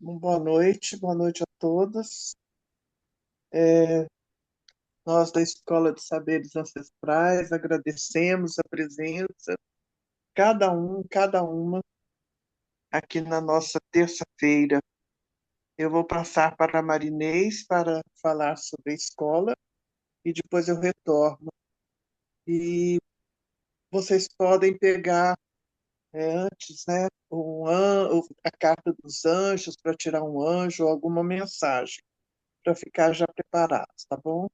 Boa noite a todos. Nós da Escola de Saberes Ancestrais agradecemos a presença, cada uma, aqui na nossa terça-feira. Eu vou passar para a Marinês para falar sobre a escola e depois eu retorno. E vocês podem pegar antes, né, a carta dos anjos para tirar um anjo ou alguma mensagem, para ficar já preparados, tá bom?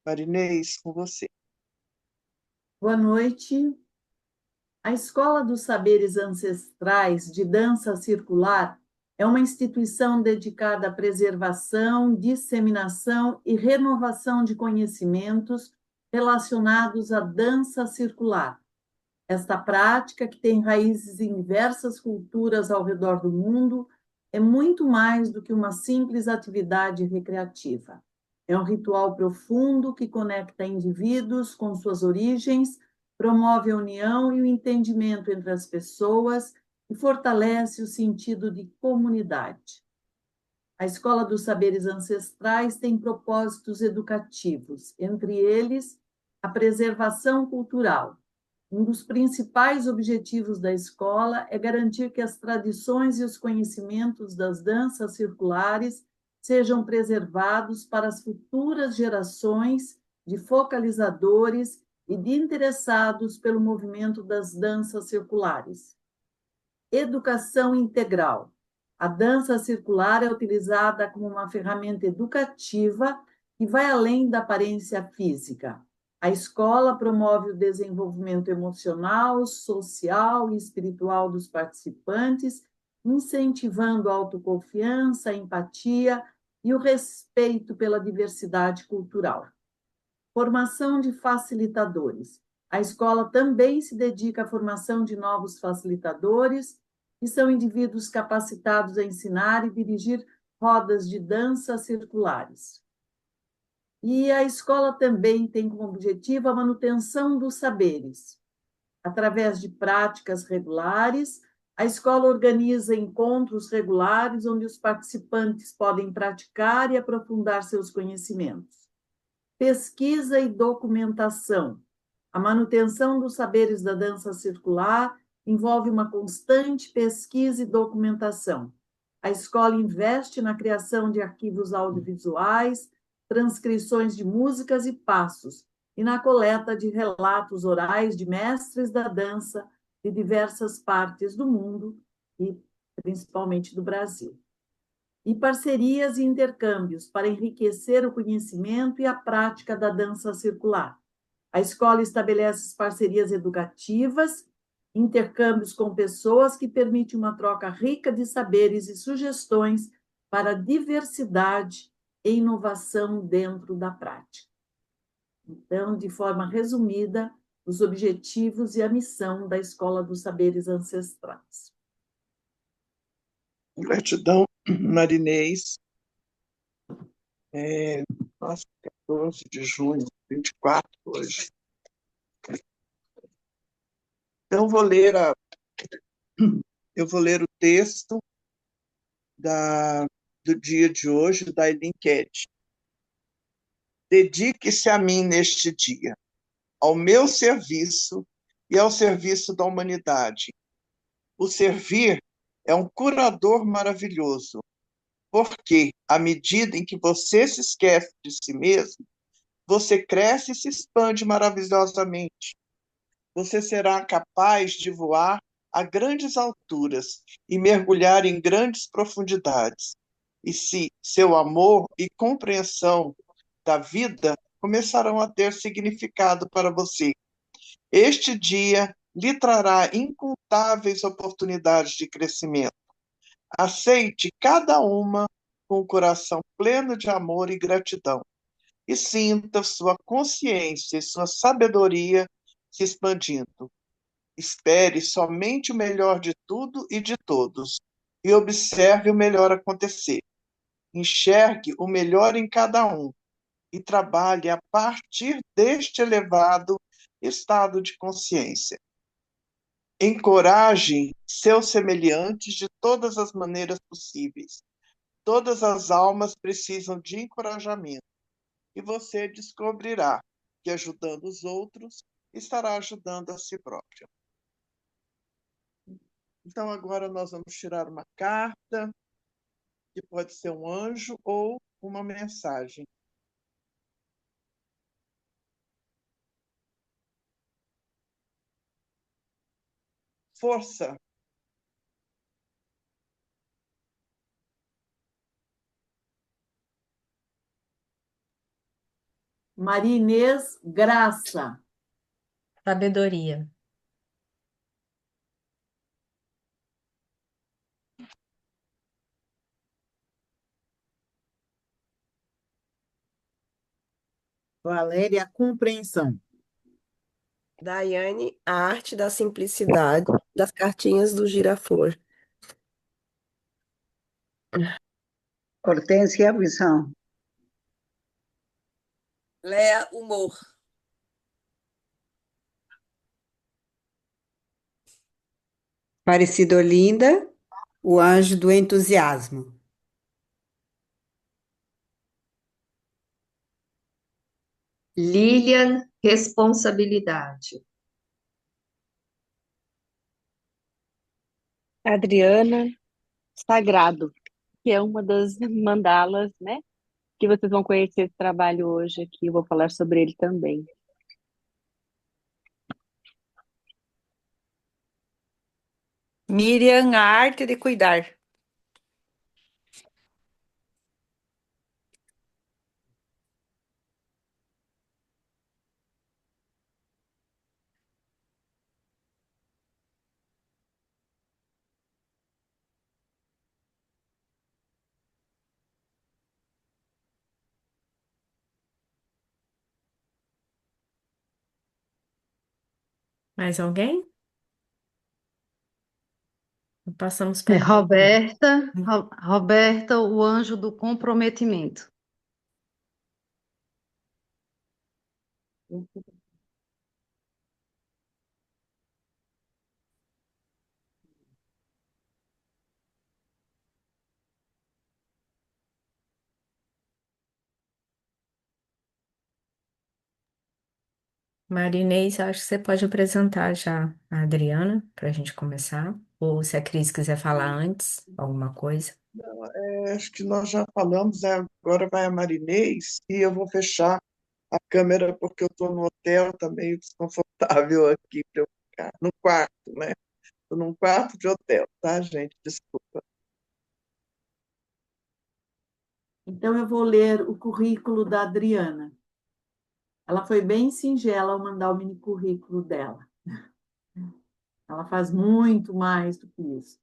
Marinês, com você. Boa noite. A Escola dos Saberes Ancestrais de Dança Circular é uma instituição dedicada à preservação, disseminação e renovação de conhecimentos relacionados à dança circular. Esta prática, que tem raízes em diversas culturas ao redor do mundo, é muito mais do que uma simples atividade recreativa. É um ritual profundo que conecta indivíduos com suas origens, promove a união e o entendimento entre as pessoas e fortalece o sentido de comunidade. A Escola dos Saberes Ancestrais tem propósitos educativos, entre eles a preservação cultural. Um dos principais objetivos da escola é garantir que as tradições e os conhecimentos das danças circulares sejam preservados para as futuras gerações de focalizadores e de interessados pelo movimento das danças circulares. Educação integral. A dança circular é utilizada como uma ferramenta educativa que vai além da aparência física. A escola promove o desenvolvimento emocional, social e espiritual dos participantes, incentivando a autoconfiança, a empatia e o respeito pela diversidade cultural. Formação de facilitadores. A escola também se dedica à formação de novos facilitadores, que são indivíduos capacitados a ensinar e dirigir rodas de dança circulares. E a escola também tem como objetivo a manutenção dos saberes. Através de práticas regulares, a escola organiza encontros regulares onde os participantes podem praticar e aprofundar seus conhecimentos. Pesquisa e documentação. A manutenção dos saberes da dança circular envolve uma constante pesquisa e documentação. A escola investe na criação de arquivos audiovisuais, transcrições de músicas e passos, e na coleta de relatos orais de mestres da dança de diversas partes do mundo e principalmente do Brasil. E parcerias e intercâmbios para enriquecer o conhecimento e a prática da dança circular. A escola estabelece parcerias educativas, intercâmbios com pessoas que permitem uma troca rica de saberes e sugestões para diversidade e inovação dentro da prática. Então, de forma resumida, os objetivos e a missão da Escola dos Saberes Ancestrais. Gratidão, Marinês. Nossa, 14 de junho, 24 hoje. Então, eu vou ler o texto do dia de hoje, da Eileen Cat. Dedique-se a mim neste dia, ao meu serviço e ao serviço da humanidade. O servir é um curador maravilhoso, porque, à medida em que você se esquece de si mesmo, você cresce e se expande maravilhosamente. Você será capaz de voar a grandes alturas e mergulhar em grandes profundidades. E se seu amor e compreensão da vida começarão a ter significado para você, este dia lhe trará incontáveis oportunidades de crescimento. Aceite cada uma com o coração pleno de amor e gratidão, e sinta sua consciência e sua sabedoria se expandindo. Espere somente o melhor de tudo e de todos, e observe o melhor acontecer. Enxergue o melhor em cada um, e trabalhe a partir deste elevado estado de consciência. Encorajem seus semelhantes de todas as maneiras possíveis. Todas as almas precisam de encorajamento e você descobrirá que ajudando os outros estará ajudando a si próprio. Então, agora nós vamos tirar uma carta, que pode ser um anjo ou uma mensagem. Força, Maria Inês, graça. Sabedoria. Valéria, compreensão. Daiane, a arte da simplicidade das cartinhas do Giraflor. Hortência, visão. Léa, humor. Aparecida Olinda, o anjo do entusiasmo. Lilian, responsabilidade. Adriana, sagrado, que é uma das mandalas, né? Que vocês vão conhecer esse trabalho hoje aqui, eu vou falar sobre ele também. Miriam, a arte de cuidar. Mais alguém? Passamos para Roberta, o anjo do comprometimento. Marinês, acho que você pode apresentar já a Adriana para a gente começar. Ou se a Cris quiser falar antes, alguma coisa. acho que nós já falamos, né? Agora vai a Marinês e eu vou fechar a câmera porque eu estou no hotel, está meio desconfortável aqui para eu ficar no quarto, né? Estou num quarto de hotel, tá, gente? Desculpa. Então, eu vou ler o currículo da Adriana. Ela foi bem singela ao mandar o mini currículo dela. Ela faz muito mais do que isso.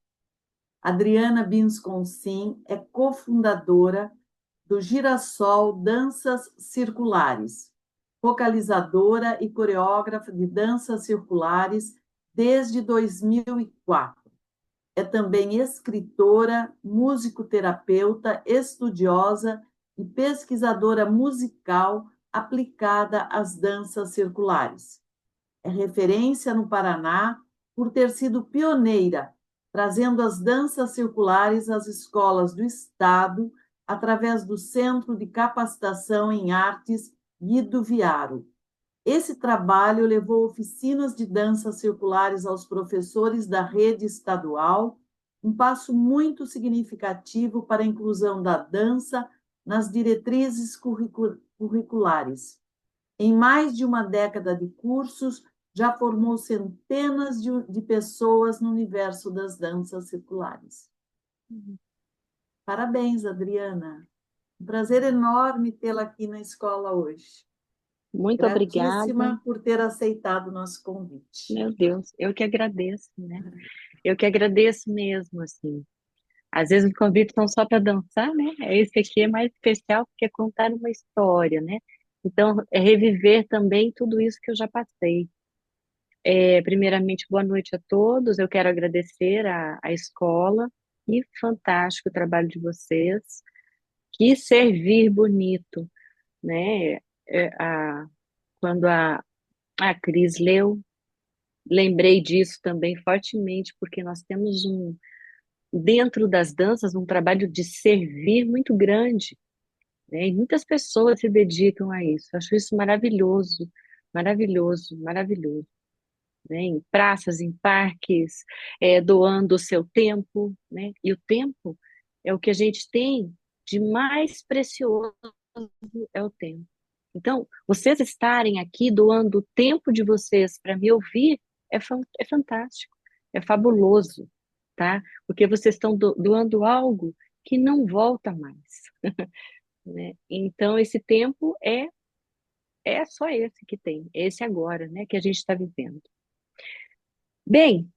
Adriana Binsconsin é cofundadora do Girassol Danças Circulares, focalizadora e coreógrafa de danças circulares desde 2004. É também escritora, musicoterapeuta, estudiosa e pesquisadora musical aplicada às danças circulares. É referência no Paraná por ter sido pioneira, trazendo as danças circulares às escolas do Estado através do Centro de Capacitação em Artes Guido Viaro. Esse trabalho levou oficinas de danças circulares aos professores da rede estadual, um passo muito significativo para a inclusão da dança nas diretrizes curriculares. Em mais de uma década de cursos, já formou centenas de pessoas no universo das danças circulares. Parabéns, Adriana. Um prazer enorme tê-la aqui na escola hoje. Muito obrigada. Gratíssima por ter aceitado o nosso convite. Meu Deus, eu que agradeço, né? Eu que agradeço mesmo, assim. Às vezes os convites são só para dançar, né? Esse aqui é mais especial porque é contar uma história, né? Então, é reviver também tudo isso que eu já passei. Primeiramente, boa noite a todos. Eu quero agradecer à escola. Que fantástico o trabalho de vocês. Que servir bonito, né? Quando a Cris leu, lembrei disso também fortemente, porque nós temos dentro das danças, um trabalho de servir muito grande, né? E muitas pessoas se dedicam a isso. Eu acho isso maravilhoso, maravilhoso, maravilhoso, né? Em praças, em parques, doando o seu tempo, né? E o tempo é o que a gente tem de mais precioso, é o tempo. Então, vocês estarem aqui doando o tempo de vocês para me ouvir é fantástico, é fabuloso, tá? Porque vocês estão doando algo que não volta mais, né? Então, esse tempo é só esse que tem, esse agora, né, que a gente está vivendo. Bem,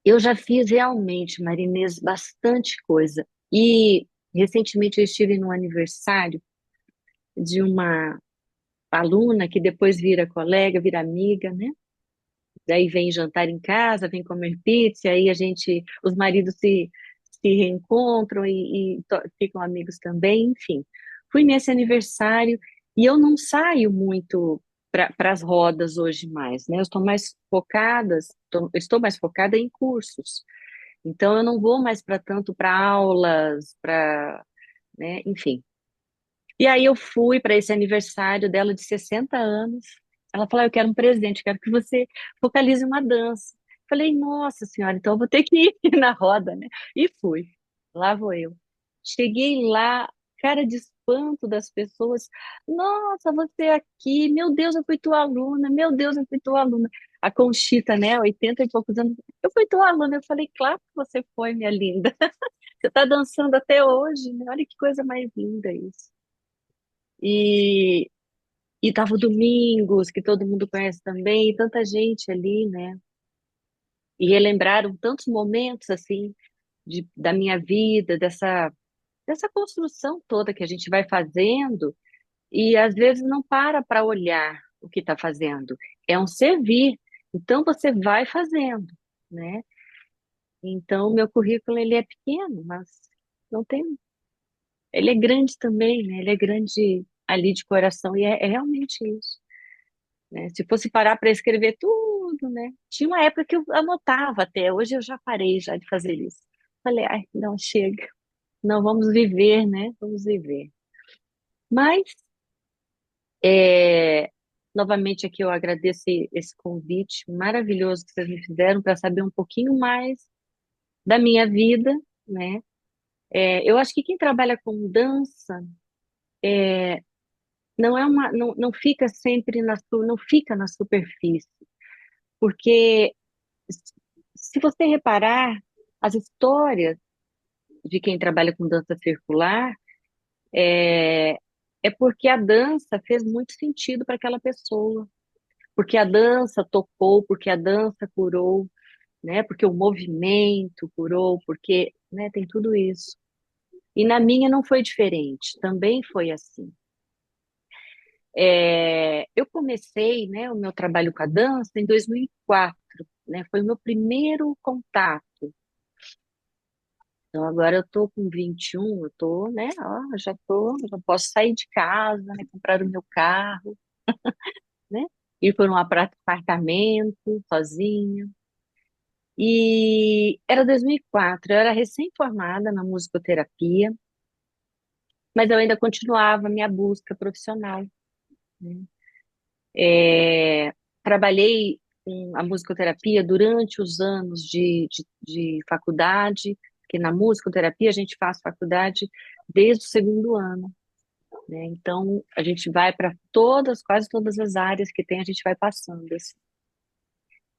eu já fiz realmente, Marinês, bastante coisa. E recentemente eu estive no aniversário de uma aluna que depois vira colega, vira amiga, né? Daí vem jantar em casa, vem comer pizza, aí os maridos se reencontram e ficam amigos também, enfim. Fui nesse aniversário e eu não saio muito para as rodas hoje mais, né? Estou mais focada em cursos. Então eu não vou mais para tanto para aulas, né? Enfim. E aí eu fui para esse aniversário dela de 60 anos. Ela falou: "Eu quero um presente, quero que você focalize uma dança." Falei: "Nossa senhora, então eu vou ter que ir na roda, né?" E fui. Lá vou eu. Cheguei lá, cara de espanto das pessoas. "Nossa, você aqui, meu Deus, eu fui tua aluna, meu Deus, eu fui tua aluna." A Conchita, né, 80 e poucos anos, "Eu fui tua aluna." Eu falei: "Claro que você foi, minha linda. Você está dançando até hoje, né? Olha que coisa mais linda isso." E, e tava o Domingos, que todo mundo conhece também, e tanta gente ali, né? E relembraram tantos momentos, assim, da minha vida, dessa construção toda que a gente vai fazendo, e às vezes não para olhar o que está fazendo. É um servir. Então você vai fazendo, né? Então, meu currículo, ele é pequeno, mas não tem. Ele é grande também, né? Ele é grande ali de coração, e é realmente isso. Né? Se fosse parar para escrever tudo, né? Tinha uma época que eu anotava até, hoje eu já parei já de fazer isso. Falei: "Ai, não, chega. Não, vamos viver, né? Vamos viver." Mas, é, novamente aqui eu agradeço esse convite maravilhoso que vocês me fizeram para saber um pouquinho mais da minha vida, né? Eu acho que quem trabalha com dança não fica sempre não fica na superfície, porque se você reparar, as histórias de quem trabalha com dança circular é, é porque a dança fez muito sentido para aquela pessoa, porque a dança tocou, porque a dança curou, né? Porque o movimento curou, porque, né, tem tudo isso. E na minha não foi diferente, também foi assim. Eu comecei, né, o meu trabalho com a dança em 2004, né? Foi o meu primeiro contato. Então, agora eu tô com 21, eu tô, né, ó, já posso sair de casa, né, comprar o meu carro, né, ir para um apartamento sozinha. E era 2004, eu era recém-formada na musicoterapia, mas eu ainda continuava a minha busca profissional, né. Trabalhei com a musicoterapia durante os anos de faculdade, porque na musicoterapia a gente faz faculdade desde o segundo ano, né? Então, a gente vai para quase todas as áreas que tem, a gente vai passando, assim.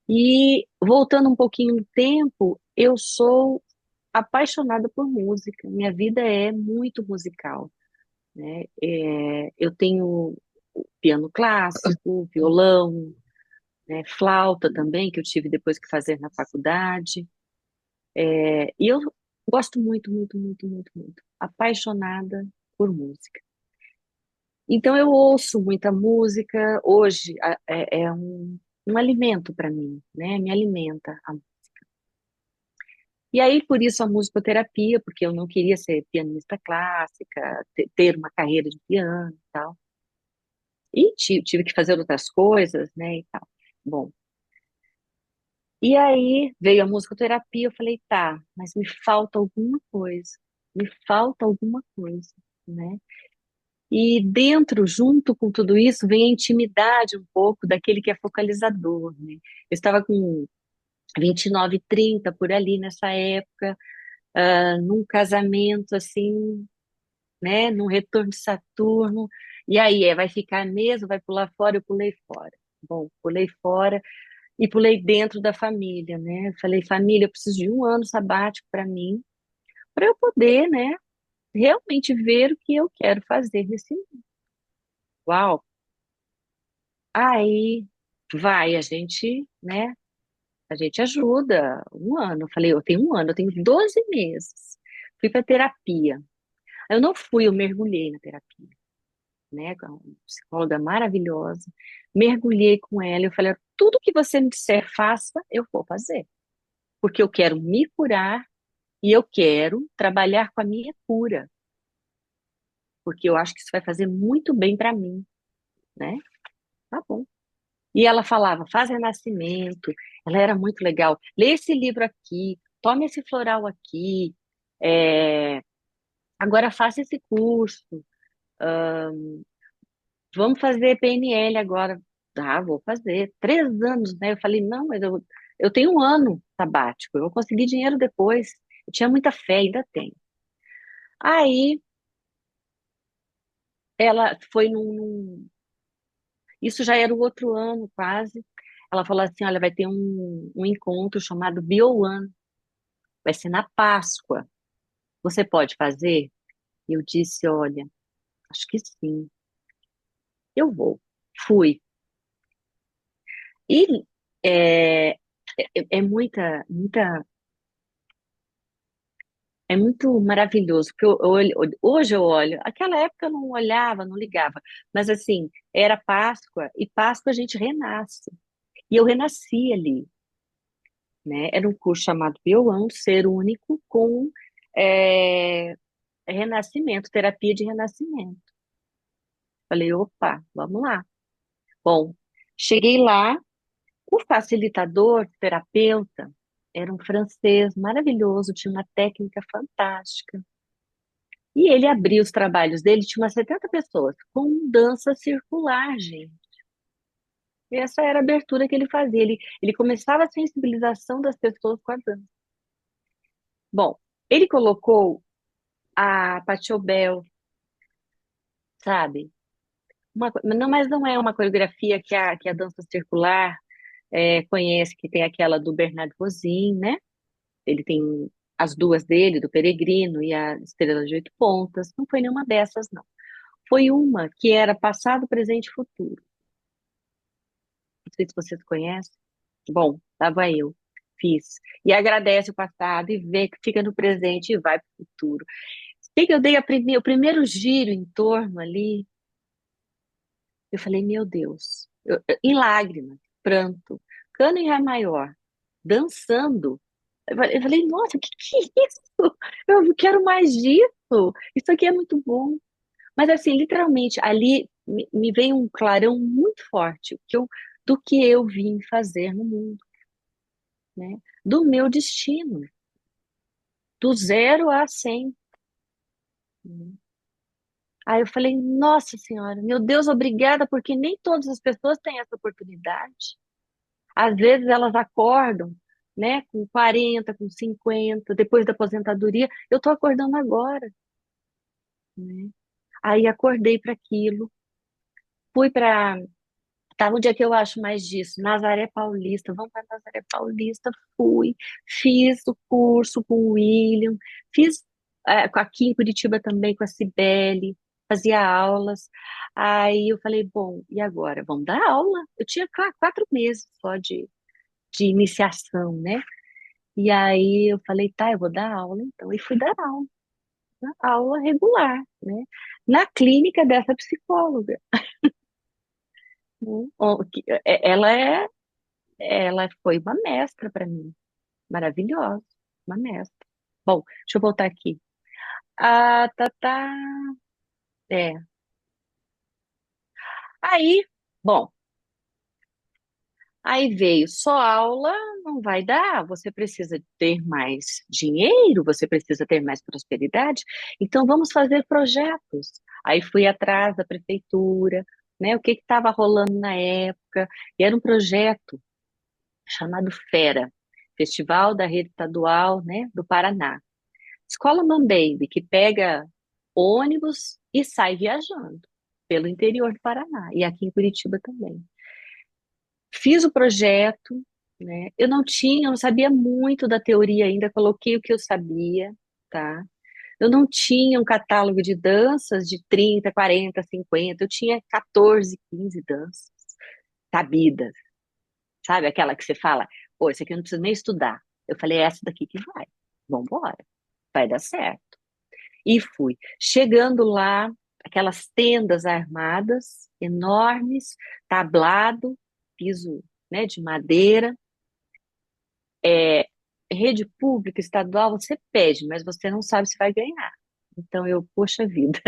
E voltando um pouquinho no tempo, eu sou apaixonada por música. Minha vida é muito musical, né? Eu tenho piano clássico, violão, né, flauta também, que eu tive depois que fazer na faculdade. E eu gosto muito, muito, muito, muito, muito. Apaixonada por música. Então eu ouço muita música. Hoje é um alimento para mim, né? Me alimenta. E aí, por isso, a musicoterapia, porque eu não queria ser pianista clássica, ter uma carreira de piano e tal. E tive que fazer outras coisas, né, e tal. Bom, E aí veio a musicoterapia, eu falei, tá, mas me falta alguma coisa, me falta alguma coisa, né? E dentro, junto com tudo isso, vem a intimidade um pouco daquele que é focalizador, né? Eu estava com 29, 30 por ali nessa época, num casamento assim, né? Num retorno de Saturno. E aí, vai ficar mesmo? Vai pular fora? Eu pulei fora. Bom, pulei fora e pulei dentro da família, né? Eu falei, família, eu preciso de um ano sabático para mim, para eu poder, né? Realmente ver o que eu quero fazer nesse mundo. Uau! Aí vai, a gente, né? A gente ajuda um ano. Eu falei, eu tenho um ano, eu tenho 12 meses. Fui para terapia. Eu não fui, eu mergulhei na terapia, né? Com uma psicóloga maravilhosa. Mergulhei com ela. Eu falei, tudo que você me disser, faça, eu vou fazer. Porque eu quero me curar e eu quero trabalhar com a minha cura. Porque eu acho que isso vai fazer muito bem para mim, né? Tá bom. E ela falava, faz renascimento. Ela era muito legal. Lê esse livro aqui, tome esse floral aqui. é, Agora faça esse curso. Vamos fazer PNL agora. Ah, vou fazer. 3 anos, né? Eu falei, não, mas eu tenho um ano sabático. Eu vou conseguir dinheiro depois. Eu tinha muita fé, ainda tenho. Aí ela foi isso já era o outro ano, quase. Ela falou assim: olha, vai ter um encontro chamado BioOne, vai ser na Páscoa. Você pode fazer? E eu disse: olha, acho que sim, eu vou. Fui. E é, é é muito maravilhoso, porque hoje eu olho, aquela época eu não olhava, não ligava, mas assim, era Páscoa, e Páscoa a gente renasce. E eu renasci ali, né? Era um curso chamado Bioão, Ser Único, com é, renascimento, terapia de renascimento. Falei, opa, vamos lá. Bom, cheguei lá, o facilitador, terapeuta, era um francês maravilhoso, tinha uma técnica fantástica. E ele abria os trabalhos dele, tinha umas 70 pessoas, com dança circular, gente. E essa era a abertura que ele fazia. Ele começava a sensibilização das pessoas com a dança. Bom, ele colocou a Pachelbel, sabe? Não, mas não é uma coreografia que a dança circular conhece, que tem aquela do Bernardo Rosin, né? Ele tem as duas dele, do Peregrino e a Estrela de Oito Pontas. Não foi nenhuma dessas, não. Foi uma que era passado, presente e futuro. Não sei se vocês conhecem. Bom, estava eu, fiz. E agradece o passado e vê que fica no presente e vai para o futuro. Sei que eu dei o primeiro giro em torno ali. Eu falei, meu Deus, em lágrimas, pranto, cano em Ré maior, dançando. Eu falei, nossa, o que é isso? Eu quero mais disso. Isso aqui é muito bom. Mas assim, literalmente, ali me veio um clarão muito forte do que eu vim fazer no mundo, né? Do meu destino, do 0 a 100. Né? Aí eu falei, nossa Senhora, meu Deus, obrigada, porque nem todas as pessoas têm essa oportunidade. Às vezes elas acordam, né, com 40, com 50, depois da aposentadoria. Eu estou acordando agora, né? Aí acordei para aquilo, fui para. Tá, onde é que eu acho mais disso? Nazaré Paulista, vamos para Nazaré Paulista. Fui, fiz o curso com o William, fiz aqui em Curitiba também com a Cibele, fazia aulas. Aí eu falei, bom, e agora? Vamos dar aula? Eu tinha 4 meses só de iniciação, né? E aí eu falei, tá, eu vou dar aula então. E fui dar aula, aula regular, né? Na clínica dessa psicóloga. Né? Ela foi uma mestra para mim, maravilhosa, uma mestra. Bom, deixa eu voltar aqui. Tá. É. Aí, bom, Aí veio só aula, não vai dar, você precisa ter mais dinheiro, você precisa ter mais prosperidade, então vamos fazer projetos. Aí fui atrás da prefeitura, né, o que estava rolando na época, e era um projeto chamado FERA, Festival da Rede Estadual, né, do Paraná. Escola Mambembe, que pega ônibus e sai viajando pelo interior do Paraná, e aqui em Curitiba também. Fiz o projeto, né? Eu não sabia muito da teoria ainda, coloquei o que eu sabia, tá? Eu não tinha um catálogo de danças de 30, 40, 50, eu tinha 14, 15 danças sabidas, sabe? Aquela que você fala, pô, isso aqui eu não preciso nem estudar. Eu falei, é essa daqui que vai, vambora, vai dar certo. E fui. Chegando lá, aquelas tendas armadas, enormes, tablado, piso, né, de madeira. Rede pública, estadual, você pede, mas você não sabe se vai ganhar. Então eu, poxa vida,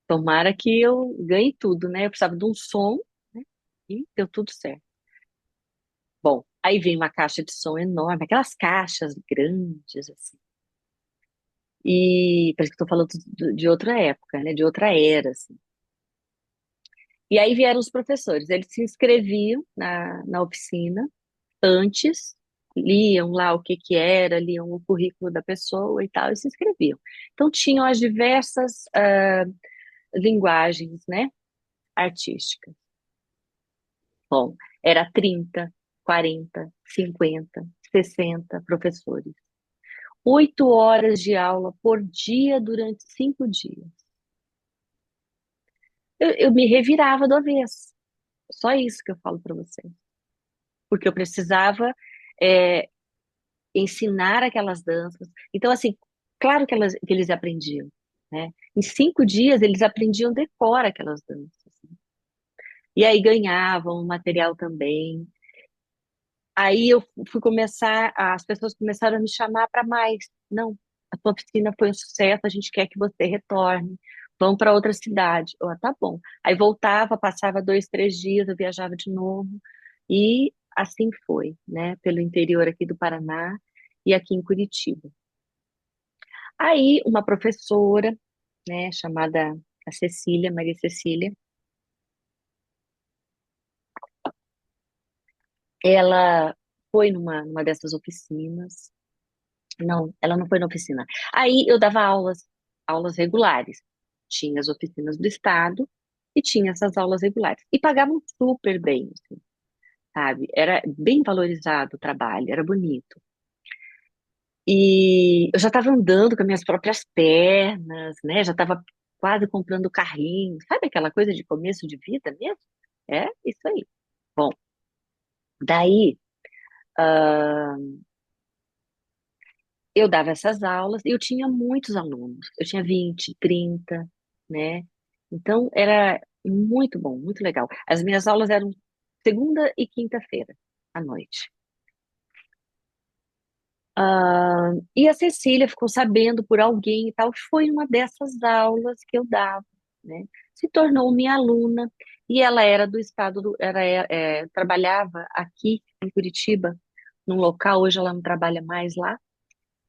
tomara que eu ganhe tudo, né? Eu precisava de um som, né? E deu tudo certo. Bom, aí vem uma caixa de som enorme, aquelas caixas grandes, assim. E parece que estou falando de outra época, né? De outra era, assim. E aí vieram os professores, eles se inscreviam na oficina antes, liam lá o que que era, liam o currículo da pessoa e tal, e se inscreviam. Então tinham as diversas linguagens, né, artísticas. Bom, era 30, 40, 50, 60 professores. 8 horas de aula por dia durante 5 dias. Eu me revirava do avesso. Só isso que eu falo para vocês. Porque eu precisava é, ensinar aquelas danças. Então, assim, claro que eles aprendiam, né? Em 5 dias, eles aprendiam decor aquelas danças. E aí ganhavam material também. Aí eu fui começar, as pessoas começaram a me chamar para mais. Não, a tua oficina foi um sucesso, a gente quer que você retorne. Vamos para outra cidade. Eu, tá bom. Aí voltava, passava 2, 3 dias, eu viajava de novo. E assim foi, né? Pelo interior aqui do Paraná e aqui em Curitiba. Aí uma professora, né, chamada a Cecília, Maria Cecília, ela foi numa dessas oficinas. Não, ela não foi na oficina. Aí eu dava aulas regulares. Tinha as oficinas do estado e tinha essas aulas regulares. E pagavam super bem, assim, sabe? Era bem valorizado o trabalho, era bonito. E eu já estava andando com as minhas próprias pernas, né? Já estava quase comprando carrinho. Sabe aquela coisa de começo de vida mesmo? É isso aí. Bom, daí ah, eu dava essas aulas e eu tinha muitos alunos. Eu tinha 20, 30, né? Então era muito bom, muito legal. As minhas aulas eram segunda e quinta-feira à noite. E a Cecília ficou sabendo por alguém e tal, foi uma dessas aulas que eu dava, né? Se tornou minha aluna e ela era do estado, trabalhava aqui em Curitiba, num local, hoje ela não trabalha mais lá,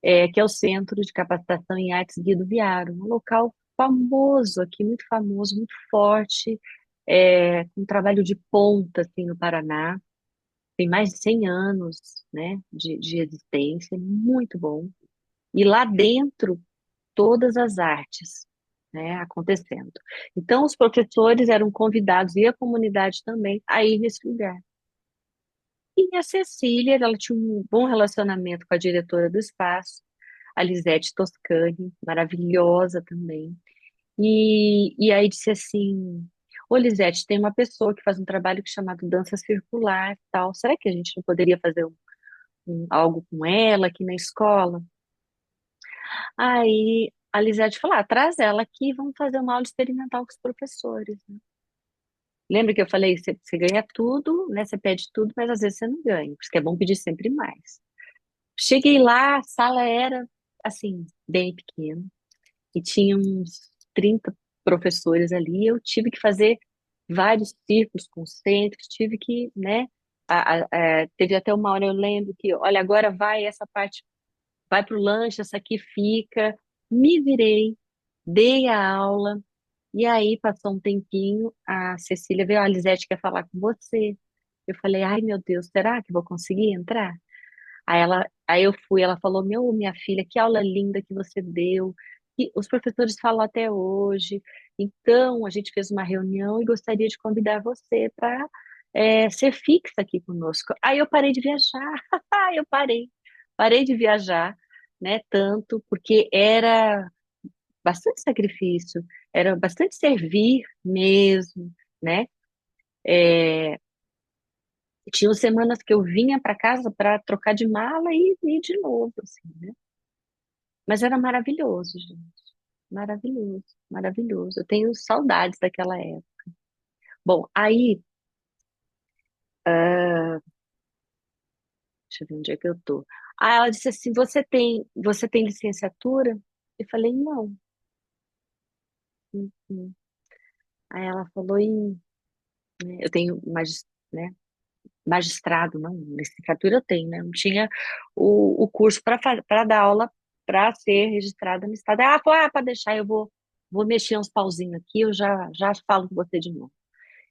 que é o Centro de Capacitação em Artes Guido Viaro, um local famoso aqui, muito famoso, muito forte, com um trabalho de ponta, assim, no Paraná. Tem mais de 100 anos, né, de existência, muito bom. E lá dentro, todas as artes, né, acontecendo. Então, os professores eram convidados, e a comunidade também, a ir nesse lugar. E a Cecília, ela tinha um bom relacionamento com a diretora do espaço, a Lisete Toscani, maravilhosa também. E aí disse assim: Ô Lisete, tem uma pessoa que faz um trabalho chamado dança circular, tal. Será que a gente não poderia fazer algo com ela aqui na escola? Aí a Lisete falou: traz ela aqui, vamos fazer uma aula experimental com os professores, né? Lembra que eu falei, você ganha tudo, né? Você pede tudo, mas às vezes você não ganha, por isso que é bom pedir sempre mais. Cheguei lá, a sala era, assim, bem pequena, e tinha uns 30 professores ali, eu tive que fazer vários círculos concêntricos, tive que, né? Teve até uma hora, eu lembro que, olha, agora vai essa parte, vai para o lanche, essa aqui fica. Me virei, dei a aula, e aí passou um tempinho, a Cecília veio, a Lisete quer falar com você. Eu falei, ai meu Deus, será que vou conseguir entrar? Aí eu fui, ela falou, minha filha, que aula linda que você deu, que os professores falam até hoje. Então, a gente fez uma reunião e gostaria de convidar você para ser fixa aqui conosco. Aí eu parei de viajar, eu parei de viajar, né, tanto, porque era bastante sacrifício, era bastante servir mesmo, né? É, tinha semanas que eu vinha para casa para trocar de mala e ir de novo, assim, né? Mas era maravilhoso, gente. Maravilhoso, maravilhoso. Eu tenho saudades daquela época. Bom, aí, ah, deixa eu ver onde é que eu tô. Aí ela disse assim: você tem licenciatura? Eu falei, não. Uhum. Aí ela falou, né, eu tenho né, magistrado, não, licenciatura eu tenho, né? Não tinha o curso para dar aula para ser registrada no estado. Ela falou, pode deixar, vou mexer uns pauzinhos aqui, eu já falo com você de novo.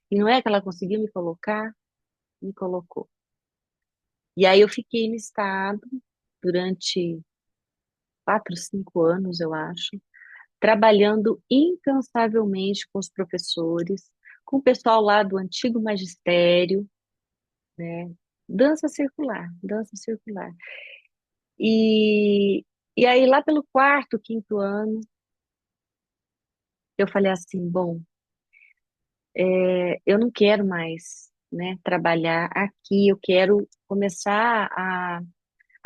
E não é que ela conseguiu me colocar, me colocou. E aí eu fiquei no estado durante 4, 5 anos, eu acho, trabalhando incansavelmente com os professores, com o pessoal lá do antigo magistério, né? Dança circular, dança circular. E, e aí, lá pelo quarto, quinto ano, eu falei assim, bom, eu não quero mais, né, trabalhar aqui, eu quero começar a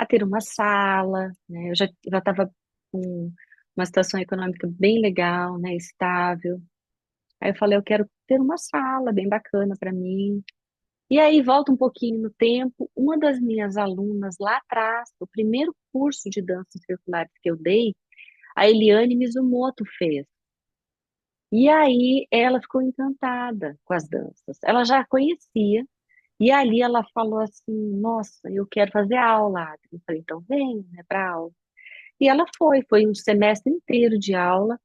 ter uma sala, né, eu já estava com uma situação econômica bem legal, né, estável. Aí eu falei, eu quero ter uma sala bem bacana para mim. E aí, volta um pouquinho no tempo, uma das minhas alunas lá atrás, o primeiro curso de danças circulares que eu dei, a Eliane Mizumoto fez. E aí ela ficou encantada com as danças. Ela já conhecia, e ali ela falou assim: Nossa, eu quero fazer aula, Adri. Eu falei: Então vem, né, para aula. E ela foi um semestre inteiro de aula.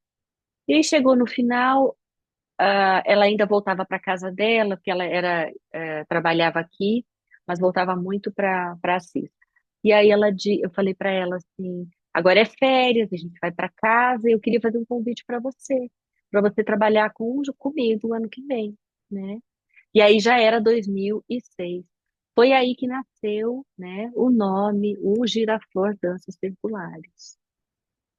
E aí chegou no final, ela ainda voltava para casa dela, porque ela trabalhava aqui, mas voltava muito para Assis. E aí eu falei para ela assim: agora é férias, a gente vai para casa, e eu queria fazer um convite para você trabalhar comigo o ano que vem, né? E aí já era 2006. Foi aí que nasceu, né, o nome, o Giraflor Danças Circulares.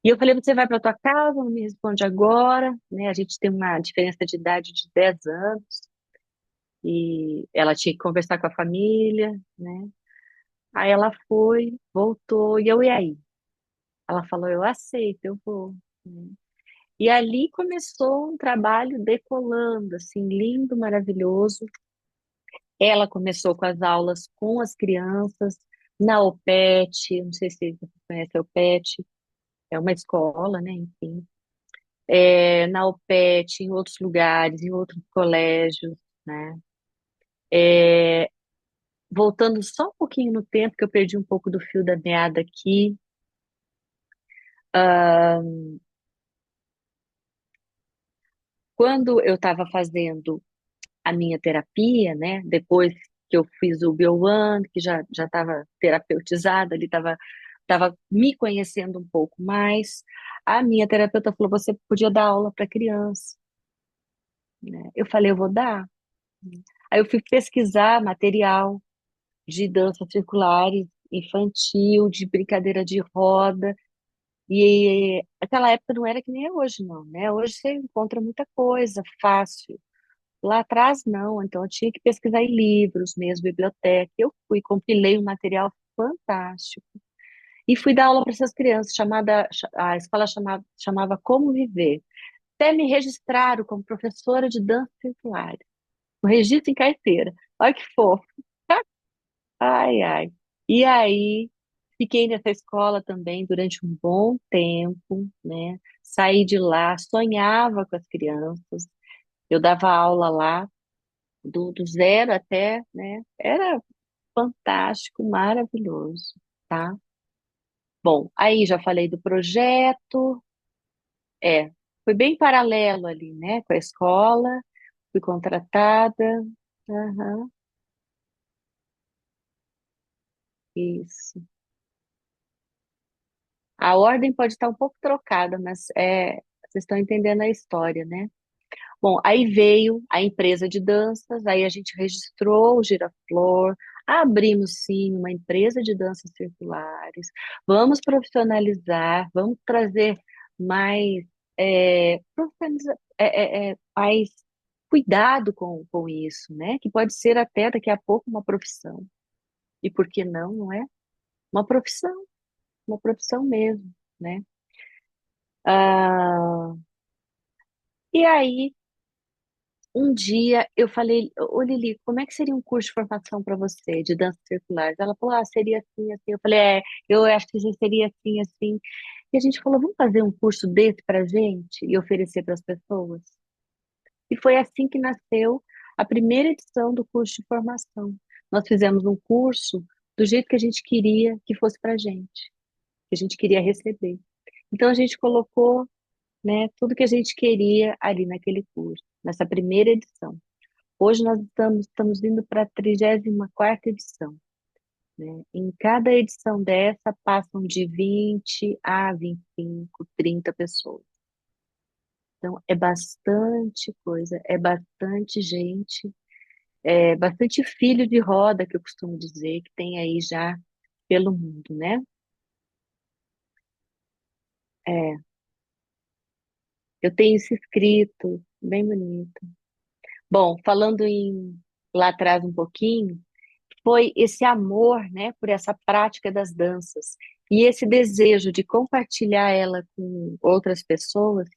E eu falei, você vai para tua casa, não me responde agora, né? A gente tem uma diferença de idade de 10 anos e ela tinha que conversar com a família, né? Aí ela foi, voltou, e aí? Ela falou, eu aceito, eu vou, né? E ali começou um trabalho decolando, assim, lindo, maravilhoso. Ela começou com as aulas com as crianças na OPET, não sei se você conhece a OPET, é uma escola, né? Enfim, na UPET, em outros lugares, em outros colégios, né? É, voltando só um pouquinho no tempo, que eu perdi um pouco do fio da meada aqui. ah, Quando eu estava fazendo a minha terapia, né? Depois que eu fiz o Bioone, que já estava terapeutizada, ele estava me conhecendo um pouco mais. A minha terapeuta falou: você podia dar aula para criança, né? Eu falei: eu vou dar. Aí eu fui pesquisar material de danças circulares infantil, de brincadeira de roda. E aquela época não era que nem é hoje, não, né? Hoje você encontra muita coisa fácil. Lá atrás, não. Então, eu tinha que pesquisar em livros mesmo, biblioteca. Eu fui, compilei um material fantástico. E fui dar aula para essas crianças, a escola chamava Como Viver. Até me registraram como professora de dança circular. Um registro em carteira. Olha que fofo. Ai, ai. E aí, fiquei nessa escola também durante um bom tempo, né? Saí de lá, sonhava com as crianças. Eu dava aula lá do zero até, né? Era fantástico, maravilhoso, tá? Bom, aí já falei do projeto, foi bem paralelo ali, né, com a escola, fui contratada, aham, isso. A ordem pode estar um pouco trocada, mas vocês estão entendendo a história, né? Bom, aí veio a empresa de danças, aí a gente registrou o Giraflor, abrimos sim uma empresa de danças circulares, vamos profissionalizar, vamos trazer mais, mais cuidado com isso, né? Que pode ser até daqui a pouco uma profissão. E por que não, não é? Uma profissão mesmo, né? Ah, e aí, um dia eu falei, ô Lili, como é que seria um curso de formação para você de dança circular? Ela falou, seria assim, assim. Eu falei, eu acho que seria assim, assim. E a gente falou, vamos fazer um curso desse para gente e oferecer para as pessoas? E foi assim que nasceu a primeira edição do curso de formação. Nós fizemos um curso do jeito que a gente queria que fosse para gente, que a gente queria receber. Então a gente colocou, né, tudo que a gente queria ali naquele curso, nessa primeira edição. Hoje nós estamos indo para a 34ª edição, né? Em cada edição dessa passam de 20 a 25, 30 pessoas. Então é bastante coisa, é bastante gente, é bastante filho de roda, que eu costumo dizer, que tem aí já pelo mundo, né? É, eu tenho isso escrito, bem bonito. Bom, falando em lá atrás um pouquinho, foi esse amor, né, por essa prática das danças e esse desejo de compartilhar ela com outras pessoas.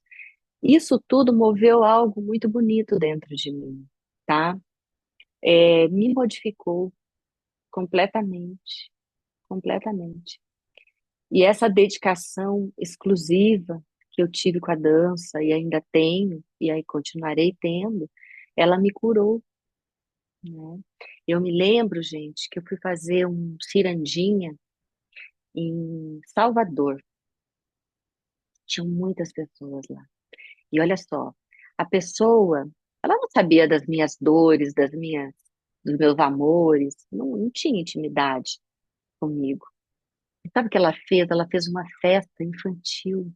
Isso tudo moveu algo muito bonito dentro de mim, tá? Me modificou completamente, completamente. E essa dedicação exclusiva que eu tive com a dança e ainda tenho, e aí continuarei tendo, ela me curou, né? Eu me lembro, gente, que eu fui fazer um cirandinha em Salvador. Tinham muitas pessoas lá. E olha só, a pessoa, ela não sabia das minhas dores, dos meus amores, não tinha intimidade comigo. E sabe o que ela fez? Ela fez uma festa infantil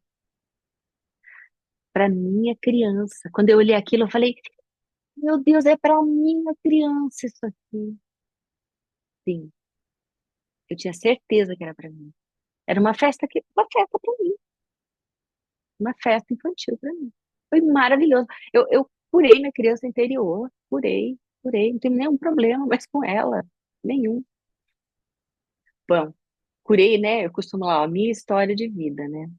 para minha criança. Quando eu olhei aquilo, eu falei: Meu Deus, é para minha criança isso aqui. Sim, eu tinha certeza que era para mim. Era uma festa para mim, uma festa infantil para mim. Foi maravilhoso. Eu curei minha criança interior, curei, não tenho nenhum problema mais com ela, nenhum. Bom, curei, né? Eu costumo falar, a minha história de vida, né?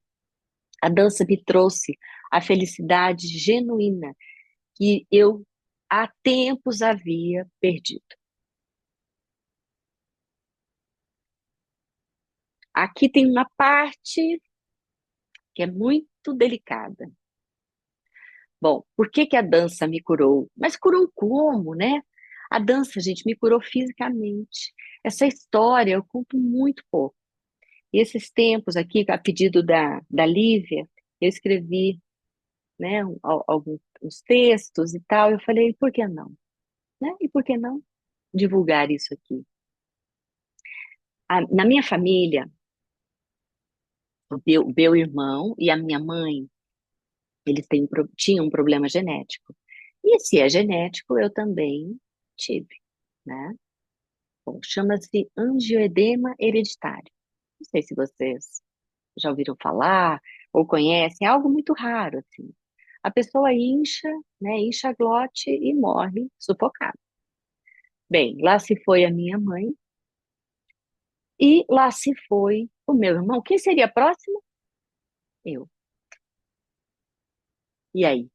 A dança me trouxe a felicidade genuína que eu há tempos havia perdido. Aqui tem uma parte que é muito delicada. Bom, por que que a dança me curou? Mas curou como, né? A dança, gente, me curou fisicamente. Essa história eu conto muito pouco. E esses tempos aqui, a pedido da Lívia, eu escrevi, né, alguns uns textos e tal. Eu falei, por que não? Né? E por que não divulgar isso aqui? Na minha família, o meu irmão e a minha mãe, eles tinham um problema genético. E se é genético, eu também tive, né? Bom, chama-se angioedema hereditário. Não sei se vocês já ouviram falar ou conhecem, é algo muito raro, assim. A pessoa incha, né, incha a glote e morre sufocada. Bem, lá se foi a minha mãe e lá se foi o meu irmão. Quem seria próximo? Eu. E aí?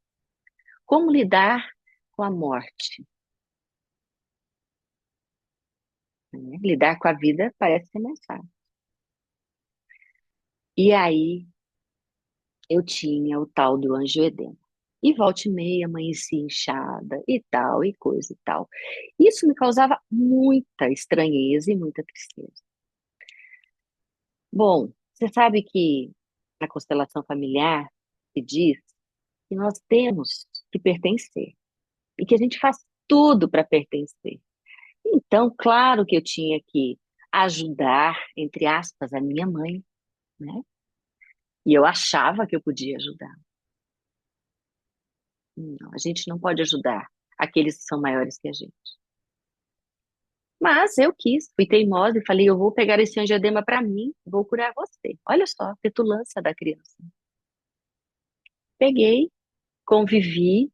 Como lidar com a morte? Né? Lidar com a vida parece ser mais fácil. E aí eu tinha o tal do angioedema. E volta e meia amanhecia inchada e tal, e coisa e tal. Isso me causava muita estranheza e muita tristeza. Bom, você sabe que na constelação familiar se diz que nós temos que pertencer e que a gente faz tudo para pertencer. Então, claro que eu tinha que ajudar, entre aspas, a minha mãe, né? E eu achava que eu podia ajudar. Não, a gente não pode ajudar aqueles que são maiores que a gente. Mas eu quis, fui teimosa e falei, eu vou pegar esse angioedema para mim, vou curar você. Olha só, a petulância da criança. Peguei, convivi,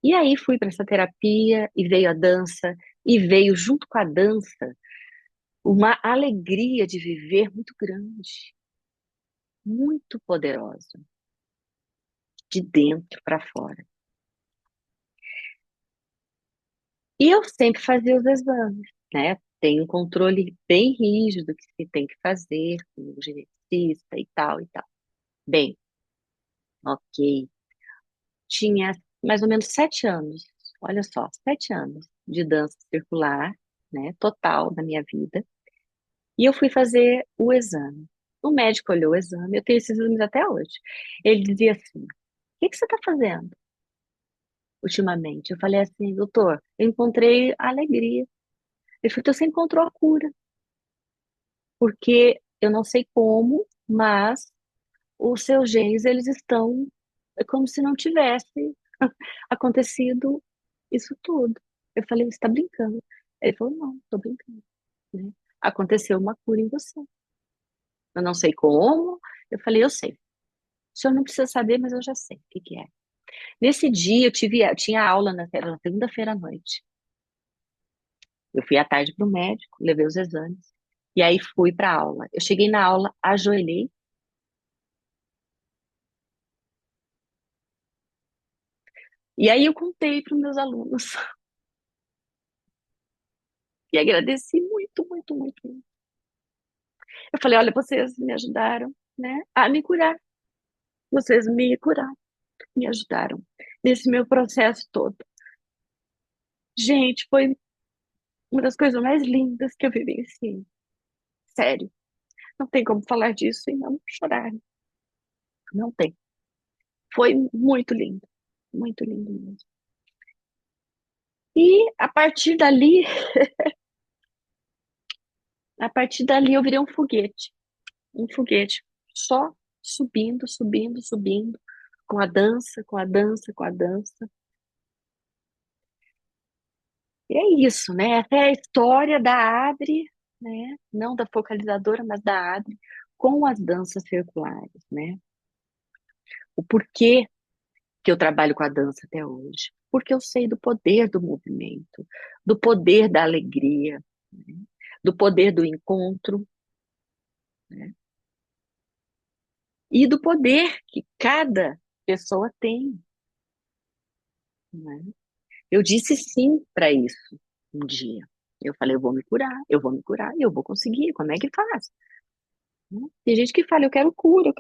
e aí fui para essa terapia, e veio a dança, e veio junto com a dança uma alegria de viver muito grande, muito poderosa, de dentro para fora. E eu sempre fazia os exames, né? Tem um controle bem rígido que se tem que fazer com o geneticista e tal e tal. Bem, ok. Tinha mais ou menos 7 anos, olha só, 7 anos de dança circular, né? Total na minha vida. E eu fui fazer o exame. O médico olhou o exame, eu tenho esses exames até hoje. Ele dizia assim: o que que você está fazendo ultimamente? Eu falei assim, doutor, eu encontrei a alegria. Ele falou, então você encontrou a cura, porque eu não sei como, mas os seus genes, eles estão como se não tivesse acontecido isso tudo. Eu falei, você está brincando? Ele falou, não, estou brincando, né? Aconteceu uma cura em você. Eu não sei como. Eu falei, eu sei. O senhor não precisa saber, mas eu já sei o que que é. Nesse dia, eu tinha aula na segunda-feira à noite. Eu fui à tarde para o médico, levei os exames. E aí fui para a aula. Eu cheguei na aula, ajoelhei. E aí eu contei para os meus alunos. E agradeci muito, muito, muito, muito. Eu falei, olha, vocês me ajudaram, né, a me curar. Vocês me curaram, me ajudaram nesse meu processo todo. Gente, foi uma das coisas mais lindas que eu vivenciei. Sério. Não tem como falar disso e não chorar. Não tem. Foi muito lindo. Muito lindo mesmo. E a partir dali eu virei um foguete. Um foguete. Só subindo, subindo, subindo. Com a dança, com a dança, com a dança. E é isso, né? Até a história da Adri, né? Não da focalizadora, mas da Adri, com as danças circulares, né? O porquê que eu trabalho com a dança até hoje. Porque eu sei do poder do movimento, do poder da alegria, né? Do poder do encontro, né? E do poder que cada pessoa tem, né? Eu disse sim para isso um dia. Eu falei, eu vou me curar, eu vou me curar, e eu vou conseguir. Como é que faz? Né? Tem gente que fala, eu quero cura,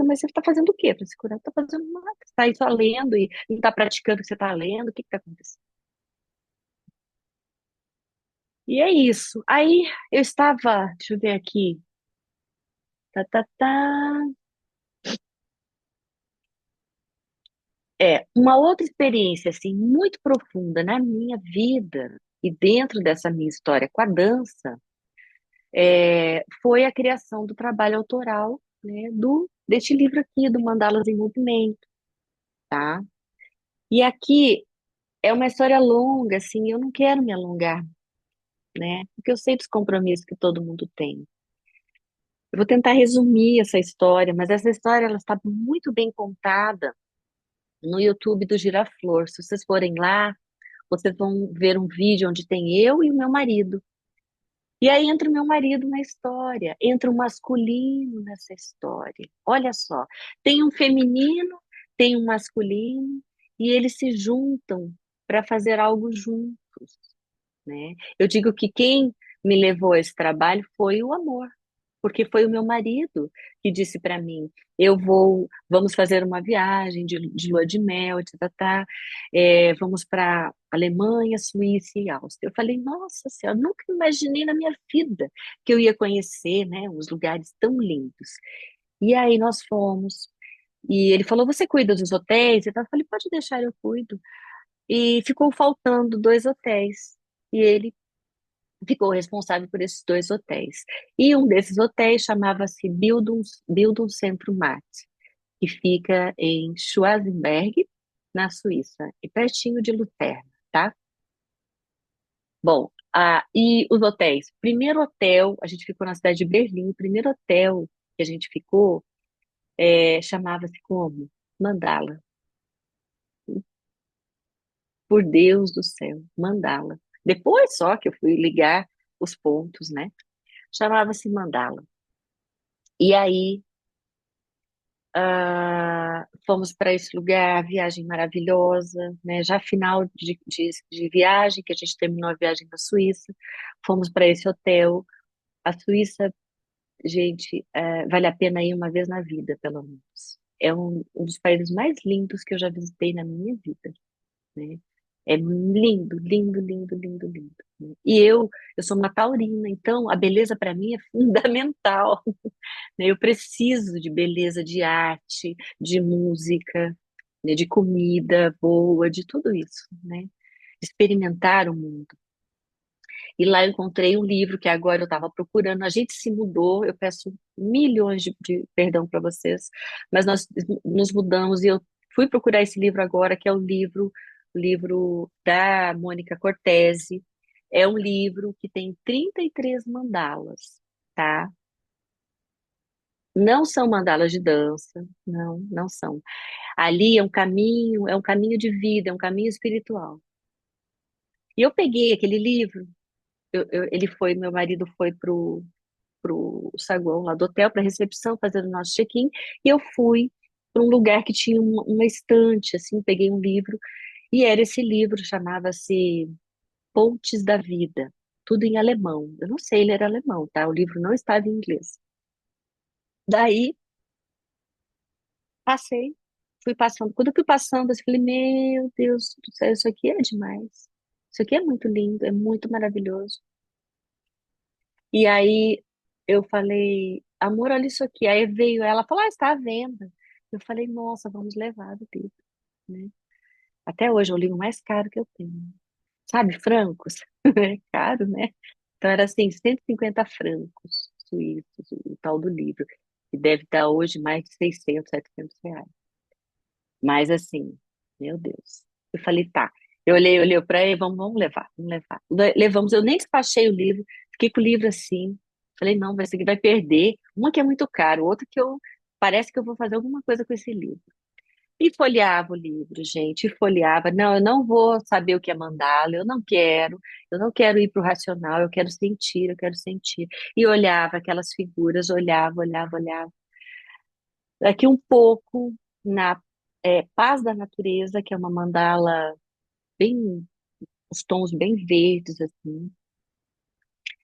mas você está fazendo o quê para se curar? Não está fazendo nada. Você está aí só lendo e não está praticando o que você está lendo. O que está acontecendo? E é isso. Aí eu estava, deixa eu ver aqui. Tá, tá, tá. Uma outra experiência assim muito profunda na minha vida e dentro dessa minha história com a dança foi a criação do trabalho autoral, né, deste livro aqui, do Mandalas em Movimento, tá? E aqui é uma história longa, assim, eu não quero me alongar, né? Porque eu sei dos compromissos que todo mundo tem. Eu vou tentar resumir essa história, mas essa história ela está muito bem contada no YouTube do Giraflor. Se vocês forem lá, vocês vão ver um vídeo onde tem eu e o meu marido. E aí entra o meu marido na história, entra o masculino nessa história. Olha só, tem um feminino, tem um masculino, e eles se juntam para fazer algo juntos, né? Eu digo que quem me levou a esse trabalho foi o amor, porque foi o meu marido que disse para mim, vamos fazer uma viagem de lua de mel, tá, vamos para Alemanha, Suíça e Áustria. Eu falei, nossa senhora, nunca imaginei na minha vida que eu ia conhecer, né, uns lugares tão lindos. E aí nós fomos, e ele falou, você cuida dos hotéis? Eu falei, pode deixar, eu cuido. E ficou faltando 2 hotéis. E ele ficou responsável por esses 2 hotéis. E um desses hotéis chamava-se Bildungszentrum Mathe, que fica em Schwarzenberg, na Suíça, e pertinho de Lucerna, tá? Bom, e os hotéis? Primeiro hotel, a gente ficou na cidade de Berlim, o primeiro hotel que a gente ficou chamava-se como? Mandala. Por Deus do céu, Mandala. Depois só que eu fui ligar os pontos, né? Chamava-se Mandala. E aí fomos para esse lugar, viagem maravilhosa, né? Já final de viagem, que a gente terminou a viagem da Suíça, fomos para esse hotel. A Suíça, gente, vale a pena ir uma vez na vida, pelo menos. É um dos países mais lindos que eu já visitei na minha vida, né? É lindo, lindo, lindo, lindo, lindo, né? E eu sou uma taurina, então a beleza para mim é fundamental, né? Eu preciso de beleza, de arte, de música, né? De comida boa, de tudo isso, né? Experimentar o mundo. E lá eu encontrei um livro que agora eu estava procurando. A gente se mudou, eu peço milhões de perdão para vocês, mas nós nos mudamos e eu fui procurar esse livro agora, que é o livro da Mônica Cortese. É um livro que tem 33 mandalas, tá? Não são mandalas de dança, não, não são. Ali é um caminho de vida, é um caminho espiritual. E eu peguei aquele livro, meu marido foi pro saguão lá do hotel, para a recepção, fazer o nosso check-in, e eu fui para um lugar que tinha uma estante, assim, peguei um livro, e era esse livro, chamava-se Pontes da Vida, tudo em alemão. Eu não sei, ele era alemão, tá? O livro não estava em inglês. Daí, passei, fui passando. Quando eu fui passando, eu falei, meu Deus do céu, isso aqui é demais. Isso aqui é muito lindo, é muito maravilhoso. E aí eu falei, amor, olha isso aqui. Aí veio ela, falou, está à venda. Eu falei, nossa, vamos levar o livro, né? Até hoje é o livro mais caro que eu tenho. Sabe, francos? É caro, né? Então era assim, 150 francos suíços, o tal do livro, que deve dar hoje mais de 600, 700 reais. Mas assim, meu Deus. Eu falei, tá. Eu olhei para ele, vamos levar, vamos levar. Levamos, eu nem despachei o livro, fiquei com o livro assim. Falei, não, esse aqui vai perder. Uma que é muito caro, outra que parece que eu vou fazer alguma coisa com esse livro. E folheava o livro, gente, e folheava. Não, eu não vou saber o que é mandala, eu não quero ir para o racional, eu quero sentir, eu quero sentir. E olhava aquelas figuras, olhava, olhava, olhava. Daqui um pouco, na Paz da Natureza, que é uma mandala bem, os tons bem verdes, assim.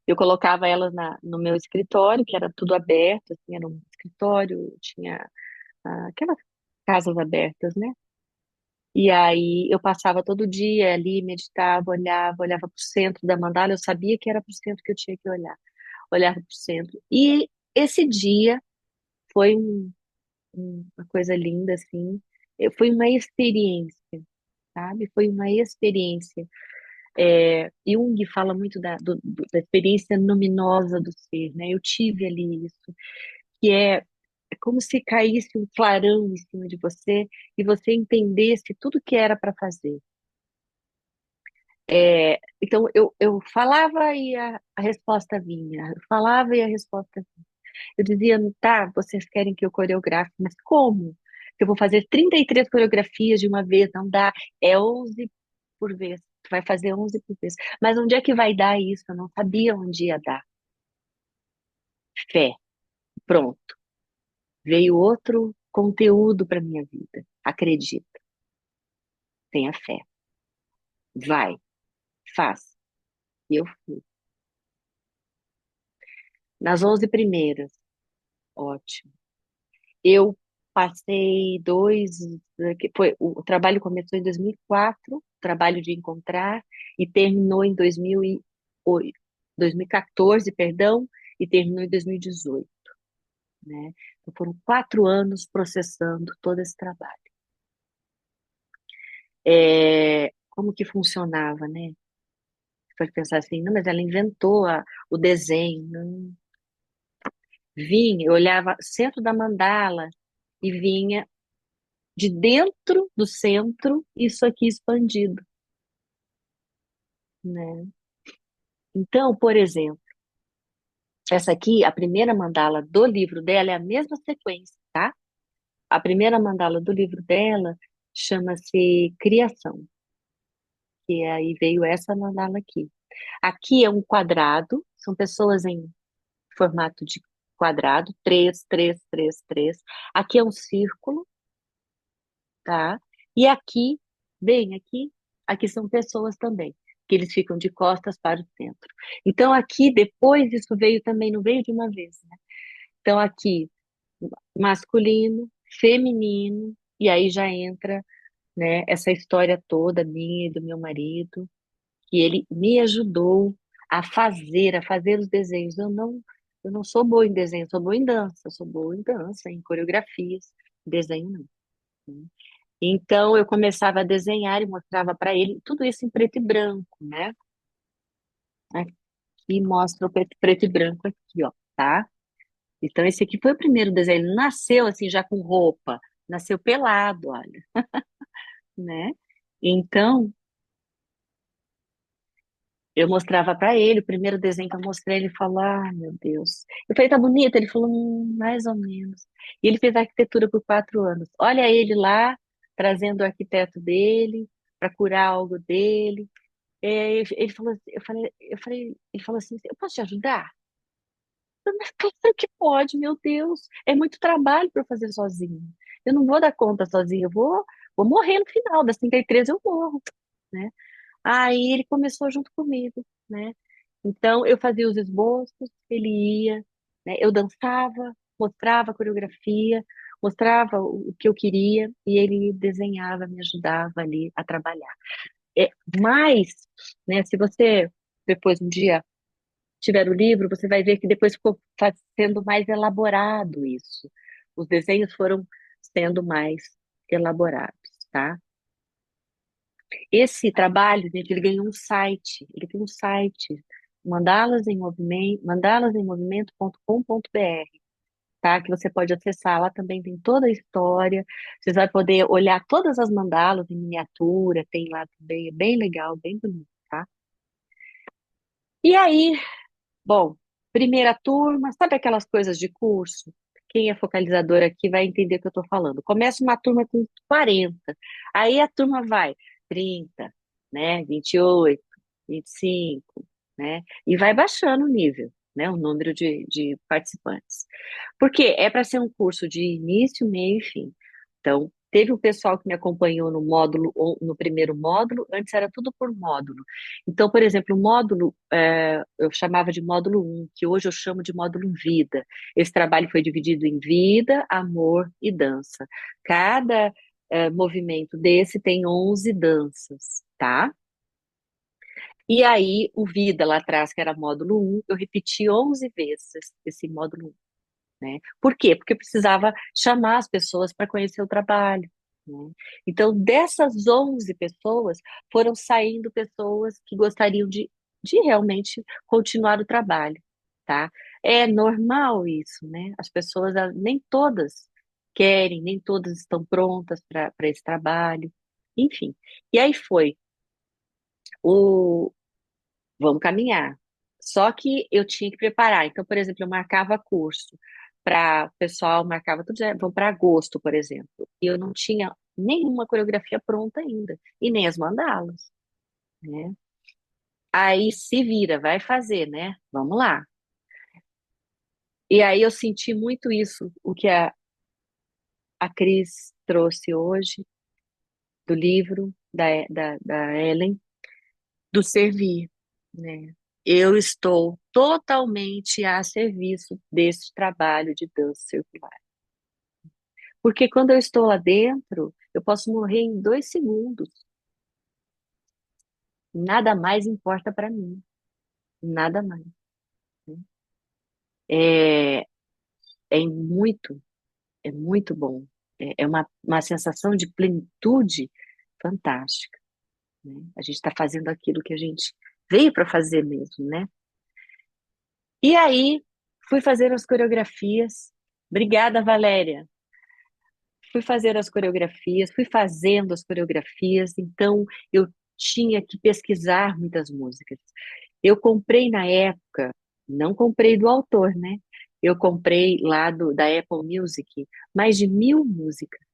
Eu colocava elas no meu escritório, que era tudo aberto, assim, era um escritório, tinha aquelas casas abertas, né? E aí eu passava todo dia ali, meditava, olhava para o centro da mandala, eu sabia que era para o centro que eu tinha que olhar. Olhava para o centro. E esse dia foi uma coisa linda, assim. Foi uma experiência, sabe? Foi uma experiência. Jung fala muito da experiência luminosa do ser, né? Eu tive ali isso, que é como se caísse um clarão em cima de você e você entendesse tudo que era para fazer. Então, eu falava e a resposta vinha, eu falava e a resposta vinha. Eu dizia, tá, vocês querem que eu coreografe, mas como? Eu vou fazer 33 coreografias de uma vez, não dá, é 11 por vez, tu vai fazer 11 por vez. Mas onde é que vai dar isso? Eu não sabia onde ia dar. Fé, pronto. Veio outro conteúdo para minha vida. Acredita, tenha fé, vai, faz. E eu fui. Nas 11 primeiras, ótimo. Eu passei o trabalho começou em 2004, trabalho de encontrar, e terminou em 2008, 2014, perdão, e terminou em 2018, né? Então, foram 4 anos processando todo esse trabalho. Como que funcionava, né? Pode pensar assim, não, mas ela inventou o desenho. Não. Vinha, eu olhava o centro da mandala e vinha de dentro do centro isso aqui expandido, né? Então, por exemplo, essa aqui, a primeira mandala do livro dela é a mesma sequência, tá? A primeira mandala do livro dela chama-se Criação, que aí veio essa mandala aqui. Aqui é um quadrado, são pessoas em formato de quadrado, três, três, três, três. Aqui é um círculo, tá? E aqui, bem aqui são pessoas também, que eles ficam de costas para o centro. Então aqui depois isso veio também, não veio de uma vez, né? Então aqui masculino, feminino, e aí já entra, né, essa história toda minha e do meu marido, que ele me ajudou a fazer os desenhos. Eu não sou boa em desenho, sou boa em dança, sou boa em dança, em coreografias, desenho não, né? Então eu começava a desenhar e mostrava para ele tudo isso em preto e branco, né? Aqui mostra o preto e branco aqui, ó, tá? Então esse aqui foi o primeiro desenho. Ele nasceu assim já com roupa, nasceu pelado, olha, né? Então eu mostrava para ele, o primeiro desenho que eu mostrei, ele falou: "Ah, meu Deus". Eu falei: "Tá bonito?" Ele falou: mais ou menos". E ele fez arquitetura por 4 anos. Olha ele lá trazendo o arquiteto dele para curar algo dele. Ele falou assim, ele falou assim: "Eu posso te ajudar?" Eu falei, "Mas claro que pode, meu Deus. É muito trabalho para eu fazer sozinho. Eu não vou dar conta sozinho. Eu vou morrer no final. Das 33 eu morro, né?" Aí ele começou junto comigo, né? Então eu fazia os esboços, ele ia, né? Eu dançava, mostrava a coreografia, mostrava o que eu queria e ele desenhava, me ajudava ali a trabalhar. Mas, né, se você depois um dia tiver o livro, você vai ver que depois ficou sendo mais elaborado isso. Os desenhos foram sendo mais elaborados, tá? Esse trabalho, gente, ele ganhou um site, ele tem um site, mandalasemmovimento.com.br, tá? Que você pode acessar, lá também tem toda a história, você vai poder olhar todas as mandalas em miniatura, tem lá também, é bem legal, bem bonito, tá? E aí, bom, primeira turma, sabe aquelas coisas de curso? Quem é focalizador aqui vai entender o que eu estou falando. Começa uma turma com 40, aí a turma vai 30, né, 28, 25, né, e vai baixando o nível, né, o número de participantes. Porque é para ser um curso de início, meio e fim. Então, teve o pessoal que me acompanhou no módulo, no primeiro módulo, antes era tudo por módulo. Então, por exemplo, o módulo, eu chamava de módulo 1, que hoje eu chamo de módulo vida. Esse trabalho foi dividido em vida, amor e dança. Cada movimento desse tem 11 danças, tá? E aí, o vida lá atrás, que era módulo 1, eu repeti 11 vezes esse módulo 1, né? Por quê? Porque eu precisava chamar as pessoas para conhecer o trabalho, né? Então, dessas 11 pessoas, foram saindo pessoas que gostariam de realmente continuar o trabalho, tá? É normal isso, né? As pessoas, nem todas querem, nem todas estão prontas para esse trabalho, enfim. E aí foi o vamos caminhar. Só que eu tinha que preparar. Então, por exemplo, eu marcava curso para o pessoal, marcava tudo, vamos para agosto, por exemplo. E eu não tinha nenhuma coreografia pronta ainda, e nem as mandalas, né? Aí se vira, vai fazer, né? Vamos lá. E aí eu senti muito isso, o que a Cris trouxe hoje, do livro da Ellen, do servir, né? Eu estou totalmente a serviço desse trabalho de dança circular. Porque quando eu estou lá dentro, eu posso morrer em 2 segundos. Nada mais importa para mim. Nada mais. Né? É, muito, é muito bom. É uma sensação de plenitude fantástica. Né? A gente está fazendo aquilo que a gente veio para fazer mesmo, né? E aí, fui fazer as coreografias. Obrigada, Valéria. Fui fazer as coreografias, fui fazendo as coreografias, então eu tinha que pesquisar muitas músicas. Eu comprei na época, não comprei do autor, né? Eu comprei lá da Apple Music mais de 1.000 músicas,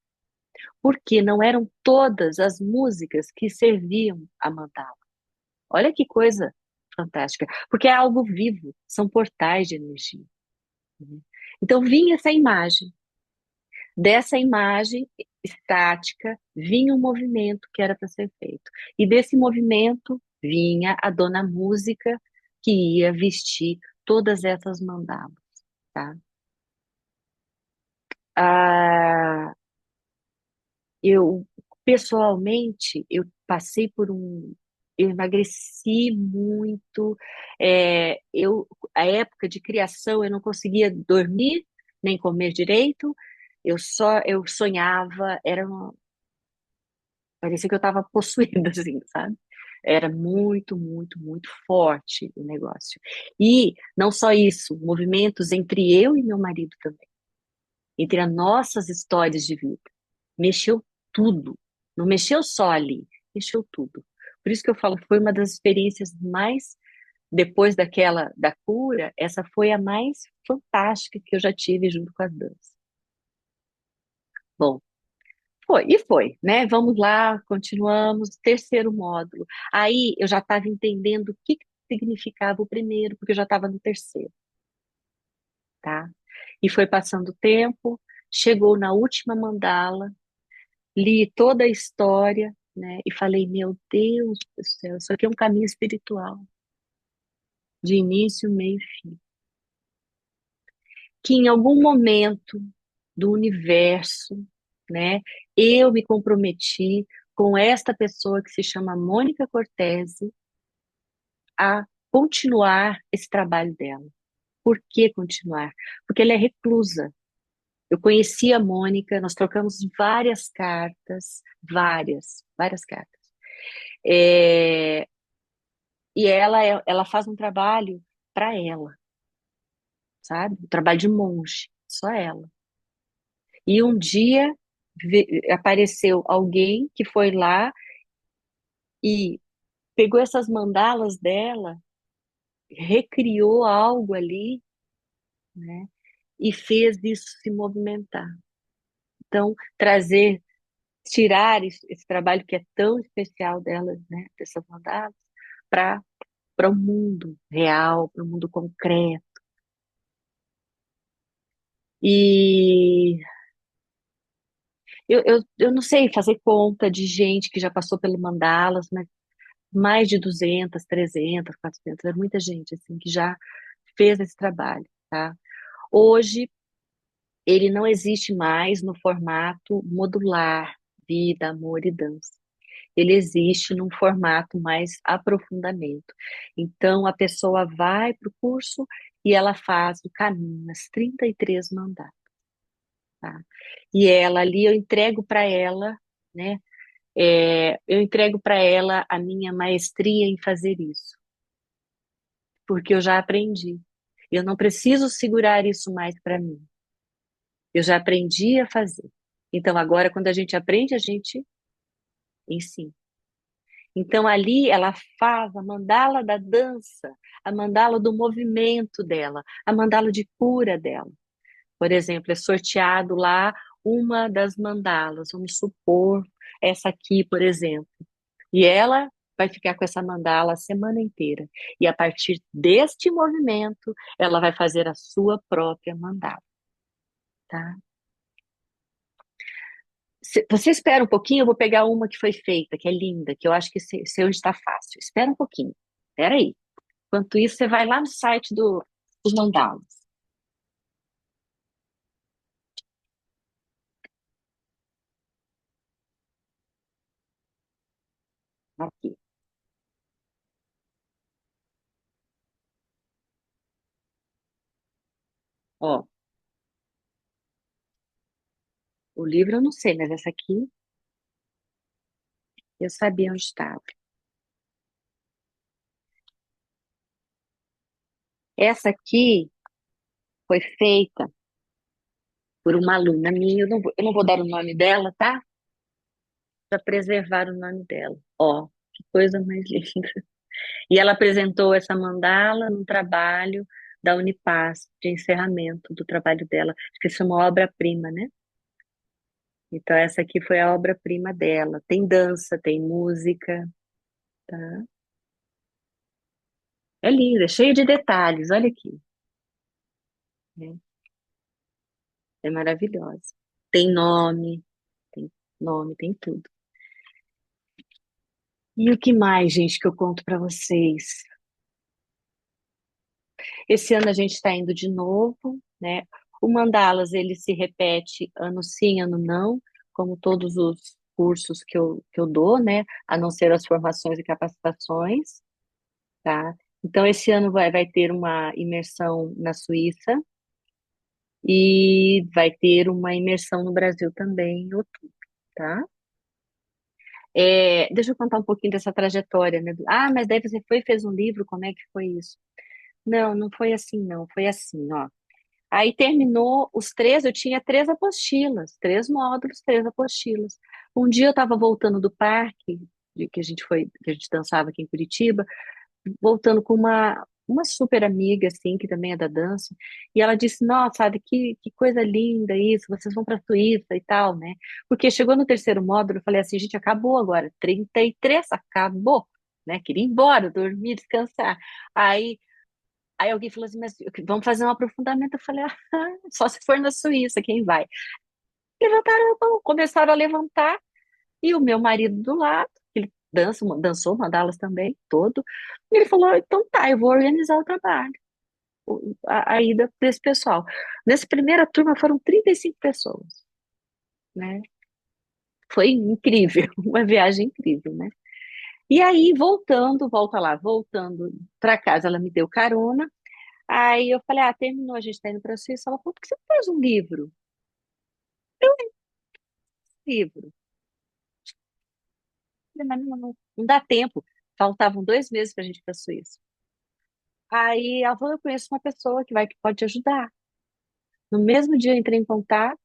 porque não eram todas as músicas que serviam a mandala. Olha que coisa fantástica, porque é algo vivo, são portais de energia. Né? Então vinha essa imagem. Dessa imagem estática vinha um movimento que era para ser feito. E desse movimento vinha a dona música que ia vestir todas essas mandalas, tá? Ah, eu, pessoalmente, eu passei por eu emagreci muito, a época de criação eu não conseguia dormir, nem comer direito, eu sonhava, parecia que eu estava possuída, assim, sabe? Era muito, muito, muito forte o negócio. E não só isso, movimentos entre eu e meu marido também, entre as nossas histórias de vida. Mexeu tudo. Não mexeu só ali, mexeu tudo. Por isso que eu falo, foi uma das experiências mais, depois da cura, essa foi a mais fantástica que eu já tive junto com a dança. Bom, foi, né? Vamos lá, continuamos, terceiro módulo. Aí eu já estava entendendo o que significava o primeiro, porque eu já estava no terceiro, tá? E foi passando o tempo, chegou na última mandala, li toda a história, né? E falei, meu Deus do céu, isso aqui é um caminho espiritual, de início, meio e fim. Que em algum momento do universo, né, eu me comprometi com esta pessoa que se chama Mônica Cortese a continuar esse trabalho dela. Por que continuar? Porque ela é reclusa. Eu conheci a Mônica, nós trocamos várias cartas, várias cartas. É, e ela faz um trabalho para ela, sabe? Um trabalho de monge, só ela. E um dia apareceu alguém que foi lá e pegou essas mandalas dela, recriou algo ali, né? E fez isso se movimentar. Então, tirar esse trabalho que é tão especial delas, né? Dessas mandalas, para o mundo real, para o mundo concreto. E eu não sei fazer conta de gente que já passou pelo mandalas, mas mais de 200, 300, 400, é muita gente assim que já fez esse trabalho, tá? Hoje ele não existe mais no formato modular, vida, amor e dança. Ele existe num formato mais aprofundamento. Então a pessoa vai para o curso e ela faz o caminho, as 33 mandalas, tá? E ela ali eu entrego para ela, né? Eu entrego para ela a minha maestria em fazer isso, porque eu já aprendi. Eu não preciso segurar isso mais para mim. Eu já aprendi a fazer. Então, agora, quando a gente aprende, a gente ensina. Então, ali ela faz a mandala da dança, a mandala do movimento dela, a mandala de cura dela. Por exemplo, é sorteado lá uma das mandalas, vamos supor essa aqui, por exemplo. E ela vai ficar com essa mandala a semana inteira. E a partir deste movimento, ela vai fazer a sua própria mandala, tá? Você espera um pouquinho, eu vou pegar uma que foi feita, que é linda, que eu acho que seu está fácil. Espera um pouquinho. Espera aí. Enquanto isso, você vai lá no site dos mandalas. Aqui. Ó, o livro eu não sei, mas essa aqui eu sabia onde estava. Essa aqui foi feita por uma aluna minha, eu não vou dar o nome dela, tá? Para preservar o nome dela. Ó, que coisa mais linda. E ela apresentou essa mandala num trabalho da Unipaz, de encerramento do trabalho dela, que se chama Obra-Prima, né? Então, essa aqui foi a obra-prima dela. Tem dança, tem música, tá? É linda, é cheia de detalhes, olha aqui. Né? É maravilhosa. Tem tem nome, tem tudo. E o que mais, gente, que eu conto para vocês? Esse ano a gente está indo de novo, né? O Mandalas, ele se repete ano sim, ano não, como todos os cursos que eu dou, né? A não ser as formações e capacitações, tá? Então, esse ano vai ter uma imersão na Suíça e vai ter uma imersão no Brasil também em outubro, tá? Deixa eu contar um pouquinho dessa trajetória, né? Mas daí você foi e fez um livro, como é que foi isso? Não, não foi assim, não. Foi assim, ó. Aí terminou os três, eu tinha três apostilas, três módulos, três apostilas. Um dia eu estava voltando do parque, que a gente dançava aqui em Curitiba, voltando com uma super amiga, assim, que também é da dança, e ela disse, nossa, sabe, que coisa linda isso, vocês vão para a Suíça e tal, né? Porque chegou no terceiro módulo, eu falei assim, gente, acabou agora, 33 acabou, né? Queria ir embora, dormir, descansar. Aí alguém falou assim, mas vamos fazer um aprofundamento. Eu falei, só se for na Suíça, quem vai? Levantaram a mão, começaram a levantar, e o meu marido do lado, ele dançou mandalas também, todo, e ele falou, então tá, eu vou organizar o trabalho, a ida desse pessoal. Nessa primeira turma foram 35 pessoas, né? Foi incrível, uma viagem incrível, né? E aí, voltando para casa, ela me deu carona. Aí eu falei, terminou, a gente tá indo pra Suíça. Ela falou, por que você não faz um livro? Livro. Eu falei, mas não dá tempo. Faltavam 2 meses pra gente ir pra Suíça. Aí ela falou, eu conheço uma pessoa que pode te ajudar. No mesmo dia eu entrei em contato.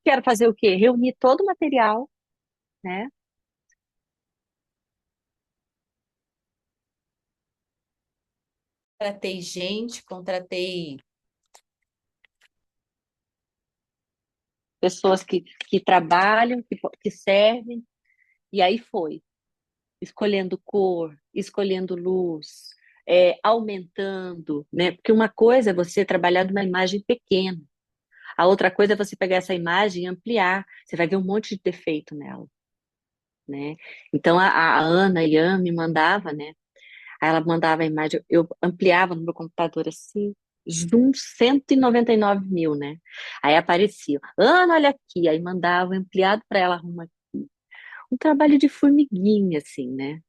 Quero fazer o quê? Reunir todo o material, né? Contratei gente, contratei pessoas que trabalham, que servem, e aí foi. Escolhendo cor, escolhendo luz, aumentando, né? Porque uma coisa é você trabalhar numa imagem pequena, a outra coisa é você pegar essa imagem e ampliar. Você vai ver um monte de defeito nela, né? Então a Ana Ian me mandava, né? Aí ela mandava a imagem, eu ampliava no meu computador assim, zoom 199 mil, né? Aí aparecia, Ana, olha aqui, aí mandava ampliado para ela arrumar um trabalho de formiguinha, assim, né?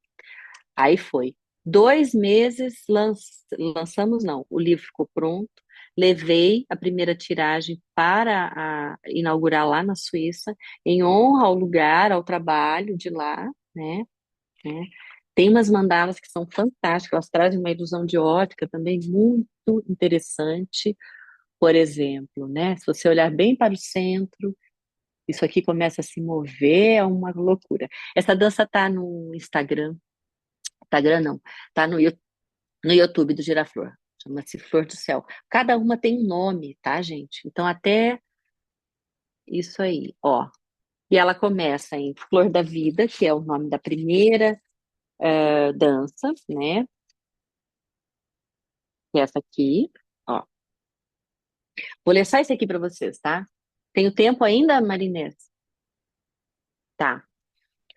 Aí foi. 2 meses lançamos, não, o livro ficou pronto. Levei a primeira tiragem para inaugurar lá na Suíça, em honra ao lugar, ao trabalho de lá, né? Tem umas mandalas que são fantásticas, elas trazem uma ilusão de ótica também muito interessante. Por exemplo, né? Se você olhar bem para o centro, isso aqui começa a se mover, é uma loucura. Essa dança tá no Instagram não, tá no YouTube do Giraflor. Chama-se Flor do Céu. Cada uma tem um nome, tá, gente? Então, até isso aí, ó. E ela começa em Flor da Vida, que é o nome da primeira dança, né? Que é essa aqui, ó. Vou ler só isso aqui para vocês, tá? Tenho tempo ainda, Marinês? Tá.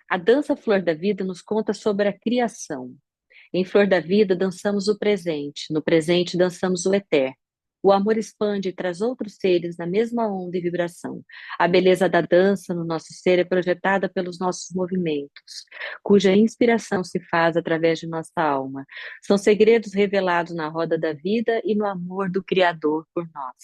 A dança Flor da Vida nos conta sobre a criação. Em Flor da Vida, dançamos o presente. No presente, dançamos o eterno. O amor expande e traz outros seres na mesma onda e vibração. A beleza da dança no nosso ser é projetada pelos nossos movimentos, cuja inspiração se faz através de nossa alma. São segredos revelados na roda da vida e no amor do Criador por nós.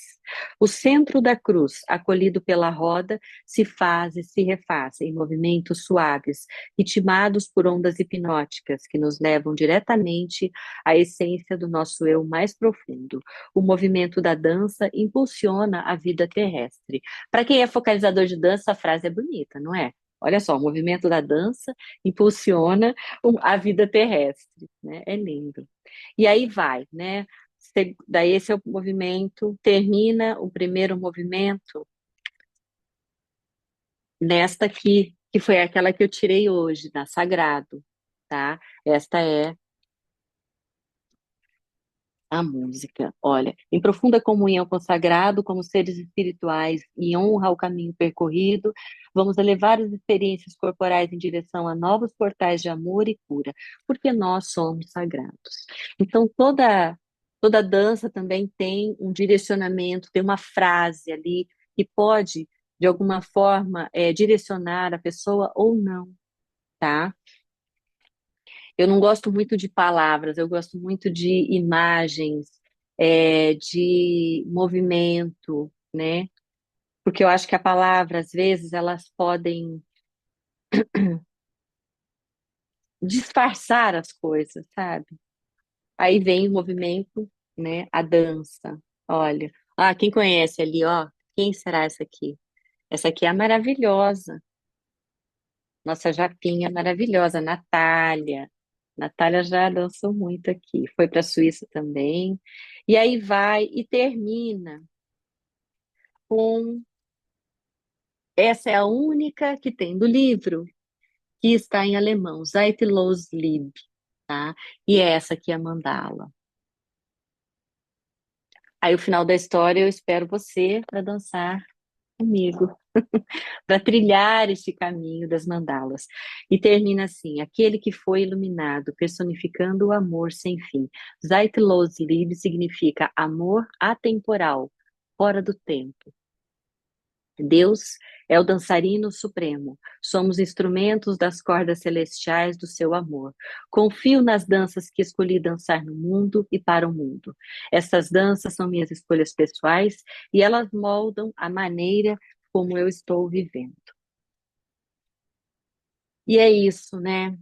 O centro da cruz, acolhido pela roda, se faz e se refaz em movimentos suaves, ritmados por ondas hipnóticas que nos levam diretamente à essência do nosso eu mais profundo. O movimento da dança impulsiona a vida terrestre. Para quem é focalizador de dança, a frase é bonita, não é? Olha só, o movimento da dança impulsiona a vida terrestre, né? É lindo. E aí vai, né? Daí esse é o movimento, termina o primeiro movimento nesta aqui, que foi aquela que eu tirei hoje, na Sagrado, tá? Esta é a música. Olha, em profunda comunhão com o sagrado, como seres espirituais, e honra ao caminho percorrido, vamos elevar as experiências corporais em direção a novos portais de amor e cura, porque nós somos sagrados. Então, toda dança também tem um direcionamento, tem uma frase ali que pode, de alguma forma, direcionar a pessoa ou não, tá? Eu não gosto muito de palavras, eu gosto muito de imagens, de movimento, né? Porque eu acho que a palavra, às vezes, elas podem disfarçar as coisas, sabe? Aí vem o movimento, né? A dança. Olha, quem conhece ali, ó, quem será essa aqui? Essa aqui é a maravilhosa, nossa japinha maravilhosa, Natália. Natália já dançou muito aqui, foi para a Suíça também. E aí vai e termina com essa é a única que tem do livro, que está em alemão, Zeitlos Lieb, tá? E essa aqui é a mandala. Aí o final da história eu espero você para dançar comigo, para trilhar este caminho das mandalas. E termina assim: aquele que foi iluminado, personificando o amor sem fim. Zeitlos Lieb significa amor atemporal, fora do tempo. Deus é o dançarino supremo. Somos instrumentos das cordas celestiais do seu amor. Confio nas danças que escolhi dançar no mundo e para o mundo. Essas danças são minhas escolhas pessoais e elas moldam a maneira como eu estou vivendo. E é isso, né?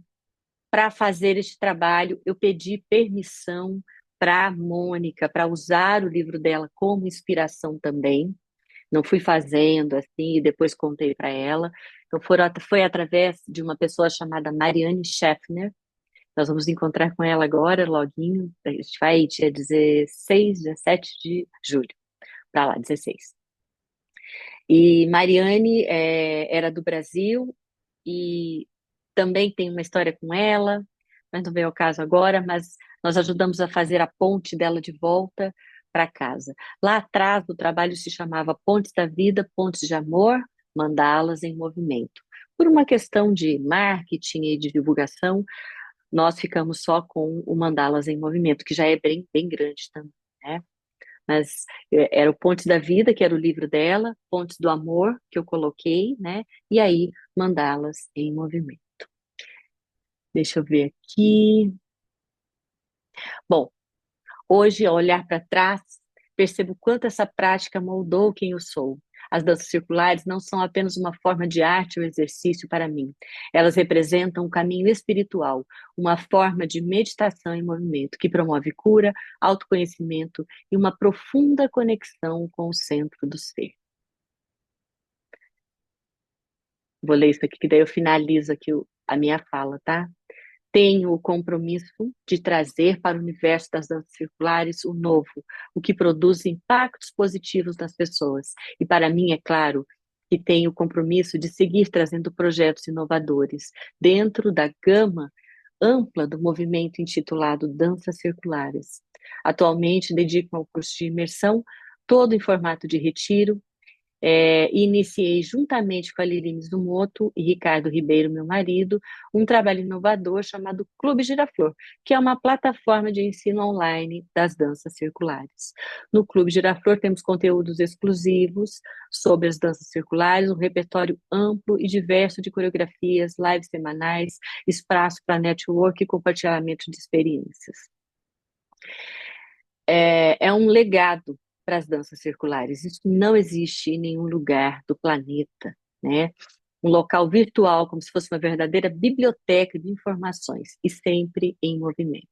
Para fazer este trabalho, eu pedi permissão para a Mônica, para usar o livro dela como inspiração também. Não fui fazendo assim e depois contei para ela. Então foi através de uma pessoa chamada Mariane Schaffner. Nós vamos encontrar com ela agora, loguinho. A gente vai dia 16, 17 de julho, para lá, 16. E Mariane era do Brasil e também tem uma história com ela, mas não veio ao caso agora, mas nós ajudamos a fazer a ponte dela de volta para casa. Lá atrás, o trabalho se chamava Pontes da Vida, Pontes de Amor, Mandalas em Movimento. Por uma questão de marketing e de divulgação, nós ficamos só com o Mandalas em Movimento, que já é bem, bem grande também, né? Mas era o Pontes da Vida, que era o livro dela, Pontes do Amor, que eu coloquei, né? E aí, Mandalas em Movimento. Deixa eu ver aqui. Bom, hoje, ao olhar para trás, percebo quanto essa prática moldou quem eu sou. As danças circulares não são apenas uma forma de arte ou exercício para mim. Elas representam um caminho espiritual, uma forma de meditação em movimento que promove cura, autoconhecimento e uma profunda conexão com o centro do ser. Vou ler isso aqui, que daí eu finalizo aqui a minha fala, tá? Tenho o compromisso de trazer para o universo das danças circulares o novo, o que produz impactos positivos nas pessoas. E para mim, é claro, que tenho o compromisso de seguir trazendo projetos inovadores dentro da gama ampla do movimento intitulado Danças Circulares. Atualmente, dedico ao curso de imersão, todo em formato de retiro, Iniciei juntamente com a Lili Mizumoto e Ricardo Ribeiro, meu marido, um trabalho inovador chamado Clube Giraflor, que é uma plataforma de ensino online das danças circulares. No Clube Giraflor temos conteúdos exclusivos sobre as danças circulares, um repertório amplo e diverso de coreografias, lives semanais, espaço para network e compartilhamento de experiências. É um legado para as danças circulares. Isso não existe em nenhum lugar do planeta, né? Um local virtual, como se fosse uma verdadeira biblioteca de informações, e sempre em movimento.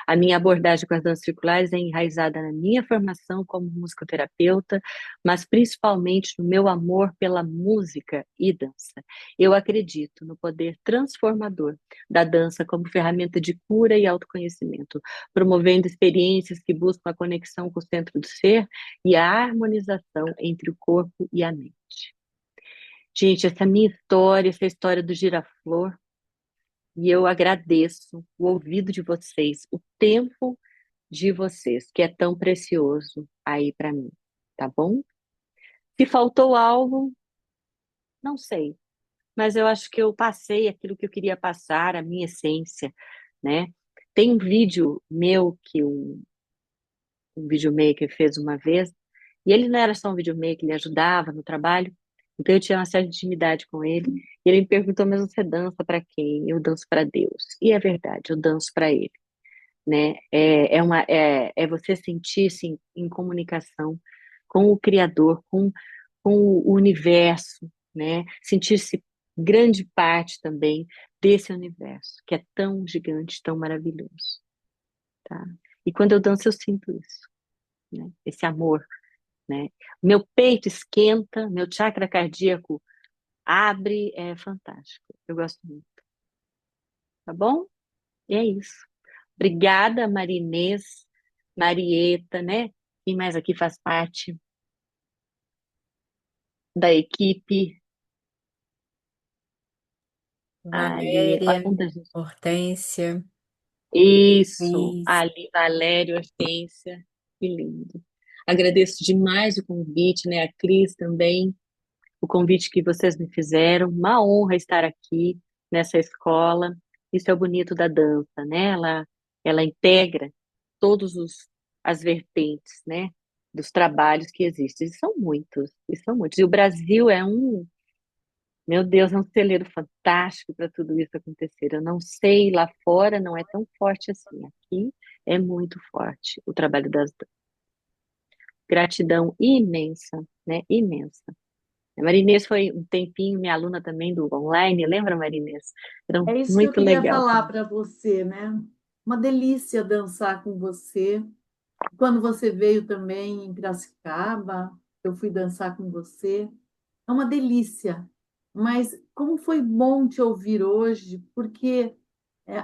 A minha abordagem com as danças circulares é enraizada na minha formação como musicoterapeuta, mas principalmente no meu amor pela música e dança. Eu acredito no poder transformador da dança como ferramenta de cura e autoconhecimento, promovendo experiências que buscam a conexão com o centro do ser e a harmonização entre o corpo e a mente. Gente, essa minha história, essa história do Giraflor, e eu agradeço o ouvido de vocês, o tempo de vocês, que é tão precioso aí para mim, tá bom? Se faltou algo, não sei, mas eu acho que eu passei aquilo que eu queria passar, a minha essência, né? Tem um vídeo meu que um videomaker fez uma vez, e ele não era só um videomaker, ele ajudava no trabalho, então eu tinha uma certa intimidade com ele, e ele me perguntou, mas você dança para quem? Eu danço para Deus. E é verdade, eu danço para ele, né? É você sentir-se em comunicação com o Criador, com o universo, né? Sentir-se grande parte também desse universo, que é tão gigante, tão maravilhoso, tá? E quando eu danço, eu sinto isso, né? Esse amor, né? Meu peito esquenta, meu chakra cardíaco abre, é fantástico. Eu gosto muito, tá bom? E é isso. Obrigada, Marinês, Marieta, né? Quem mais aqui faz parte da equipe? Ali, olha Valéria, quanta gente. Hortência, Isso, Cris. Ali, Valério, Hortência, que lindo. Agradeço demais o convite, né? A Cris também, o convite que vocês me fizeram. Uma honra estar aqui nessa escola. Isso é o bonito da dança, né? Ela integra todos as vertentes, né? Dos trabalhos que existem. E são muitos, e são muitos. E o Brasil é meu Deus, é um celeiro fantástico para tudo isso acontecer. Eu não sei, lá fora não é tão forte assim. Aqui é muito forte o trabalho das danças. Gratidão imensa, né? Imensa. A Marinês foi um tempinho minha aluna também do online, lembra, Marinês? Era É isso que eu muito queria legal falar também. para você, né? Uma delícia dançar com você. Quando você veio também em Piracicaba, eu fui dançar com você. É uma delícia. Mas como foi bom te ouvir hoje, porque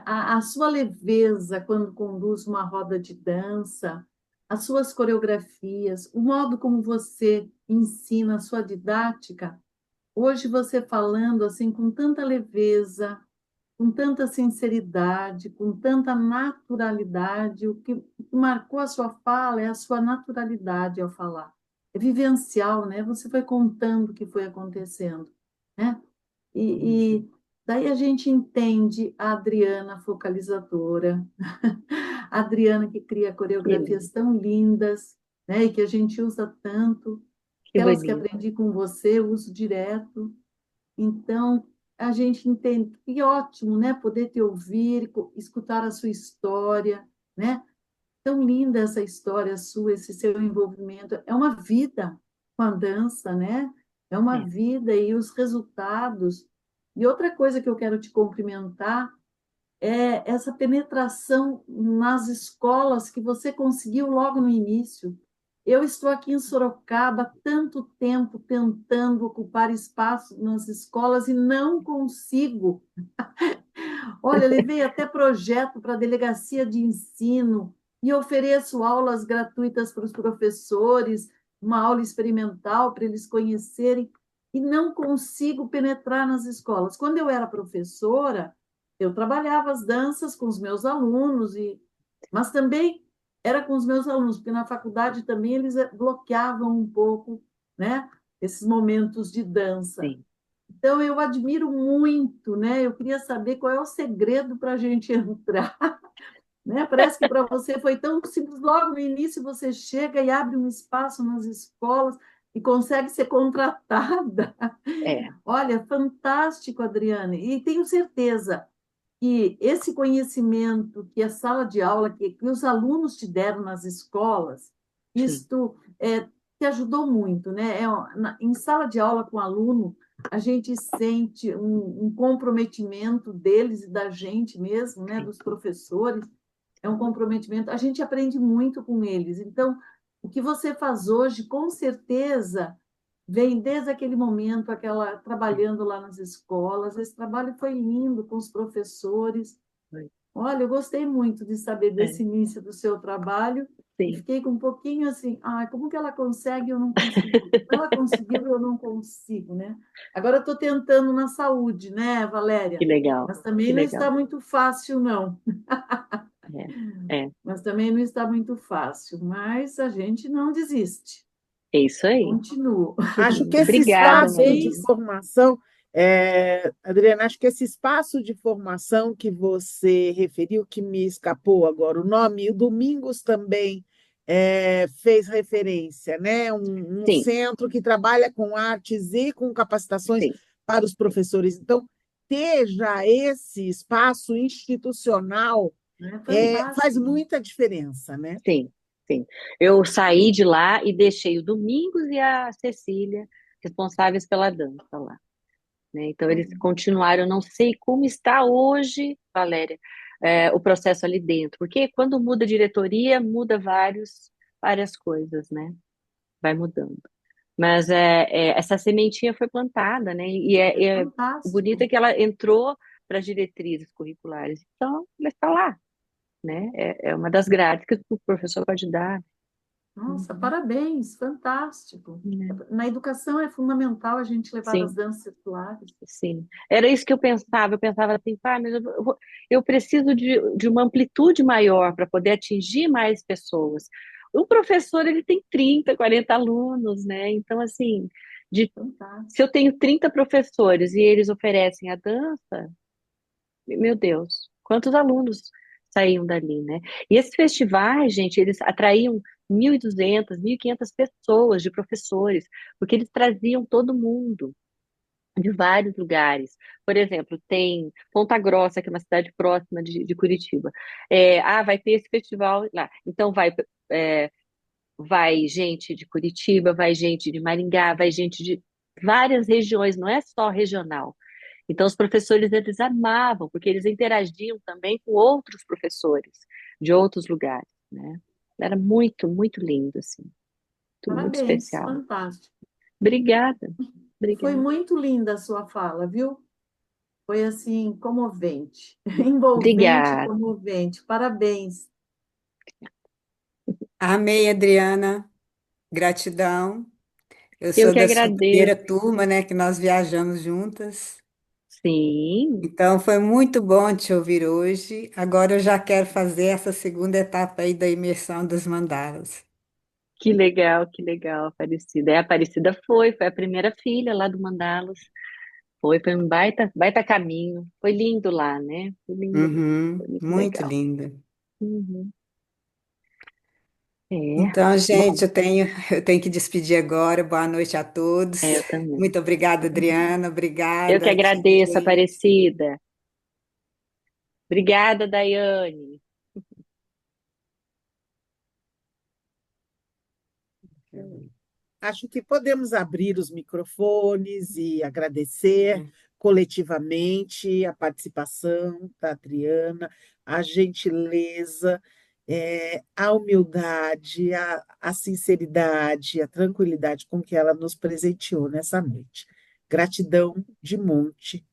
a sua leveza quando conduz uma roda de dança, as suas coreografias, o modo como você ensina a sua didática, hoje você falando assim com tanta leveza, com tanta sinceridade, com tanta naturalidade. O que marcou a sua fala é a sua naturalidade ao falar. É vivencial, né? Você foi contando o que foi acontecendo, né? E daí a gente entende a Adriana focalizadora, a Adriana que cria Que lindo, coreografias tão lindas, né? E que a gente usa tanto. que Aquelas que bonito. aprendi com você, eu uso direto. Então, a gente entende, e ótimo, né? Poder te ouvir, escutar a sua história, né? Tão linda essa história sua, esse seu envolvimento. É uma vida com a dança, né? É uma É, vida e os resultados. E outra coisa que eu quero te cumprimentar é essa penetração nas escolas que você conseguiu logo no início. Eu estou aqui em Sorocaba há tanto tempo tentando ocupar espaço nas escolas e não consigo. Olha, levei até projeto para a delegacia de ensino e ofereço aulas gratuitas para os professores, uma aula experimental para eles conhecerem, e não consigo penetrar nas escolas. Quando eu era professora, eu trabalhava as danças com os meus alunos, mas também era com os meus alunos, porque na faculdade também eles bloqueavam um pouco, né? esses momentos de dança. Sim. Então, eu admiro muito, né? Eu queria saber qual é o segredo para a gente entrar, né? Parece que para você foi tão simples. Logo no início, você chega e abre um espaço nas escolas e consegue ser contratada. É, Olha, fantástico, Adriane. E tenho certeza que esse conhecimento que a sala de aula, que os alunos te deram nas escolas, sim, isto te ajudou muito, né? Em sala de aula com aluno, a gente sente um comprometimento deles e da gente mesmo, né? sim. Dos professores, é um comprometimento. A gente aprende muito com eles. Então, o que você faz hoje, com certeza, vem desde aquele momento, aquela trabalhando lá nas escolas. Esse trabalho foi lindo com os professores. Foi. Olha, eu gostei muito de saber É, desse início do seu trabalho e sim. fiquei com um pouquinho assim, como que ela consegue, eu não consigo. Ela conseguiu, eu não consigo, né? Agora eu estou tentando na saúde, né, Que Valéria? legal, Mas também que não legal. está muito fácil, não. É, Mas também não está muito fácil. Mas a gente não desiste. é isso aí. Continua. Acho que esse Obrigada, espaço de Parabéns. Monique. formação, Adriana, acho que esse espaço de formação que você referiu, que me escapou agora o nome, e o Domingos também fez referência, né? Um Sim, centro que trabalha com artes e com capacitações sim, para os professores. Então, ter já esse espaço institucional É faz fantástico. muita diferença, né? sim, sim. Eu saí de lá e deixei o Domingos e a Cecília responsáveis pela dança lá, né? Então, eles continuaram. Eu não sei como está hoje, Valéria, o processo ali dentro, porque quando muda a diretoria, muda várias coisas, né? Vai mudando. Mas essa sementinha foi plantada, né? E É o bonito é fantástico. que ela entrou para as diretrizes curriculares. Então, ela está lá, né? É uma das grades que o professor pode dar. Nossa, Uhum. parabéns, fantástico. Né? Na educação é fundamental a gente levar as Sim, danças circulares. sim. Era isso que eu pensava. Eu pensava assim, pá, mas eu preciso de uma amplitude maior para poder atingir mais pessoas. O professor, ele tem 30, 40 alunos, né? Então, assim, se Fantástico. eu tenho 30 professores e eles oferecem a dança, meu Deus, quantos alunos saíam dali, né? E esses festivais, gente, eles atraíam 1.200, 1.500 pessoas de professores, porque eles traziam todo mundo de vários lugares. Por exemplo, tem Ponta Grossa, que é uma cidade próxima de Curitiba. Vai ter esse festival lá. Então vai gente de Curitiba, vai gente de Maringá, vai gente de várias regiões, não é só regional. Então, os professores, eles amavam, porque eles interagiam também com outros professores de outros lugares, né? Era muito, muito lindo, assim. Muito Parabéns, especial. fantástico. Obrigada, E foi obrigada. muito linda a sua fala, viu? Foi assim, comovente, envolvente e Obrigada. comovente. Parabéns. Amei, Adriana. Gratidão. Eu Eu sou que da sua primeira agradeço. turma, né, que nós viajamos juntas. Sim, Então, foi muito bom te ouvir hoje. Agora eu já quero fazer essa segunda etapa aí da imersão das mandalas. que legal, Aparecida. A Aparecida foi a primeira filha lá do Mandalos. Foi um baita, baita caminho. Foi lindo lá, né? Foi lindo mesmo. Foi Uhum, muito muito legal. linda. Uhum. Então, Bom, gente, eu tenho que despedir agora. Boa noite a todos. eu também. Muito obrigada, Adriana. Eu que Obrigada, agradeço, Tirley. Aparecida. Obrigada, Daiane. Acho que podemos abrir os microfones e agradecer coletivamente a participação da Adriana, a gentileza, a humildade, a sinceridade, a tranquilidade com que ela nos presenteou nessa noite. Gratidão de monte.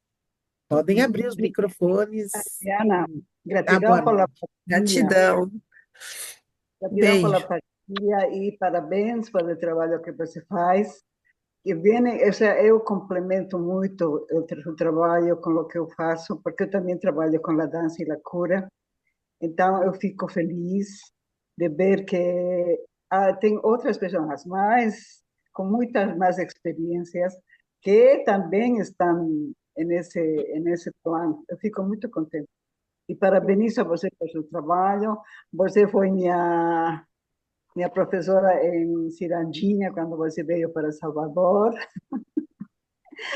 Podem abrir os Obrigada. microfones Diana, e dar boa gratidão pela noite. partilha, Gratidão. gratidão pela Beijo. partilha e parabéns pelo trabalho que você faz. E bem, eu complemento muito o trabalho com o que eu faço, porque eu também trabalho com a dança e a cura. Então, eu fico feliz de ver que tem outras pessoas mais com muitas mais experiências que também estão nesse plano. Eu fico muito contente. E parabenizo a você pelo seu trabalho. Você foi minha professora em Cirandinha, quando você veio para Salvador.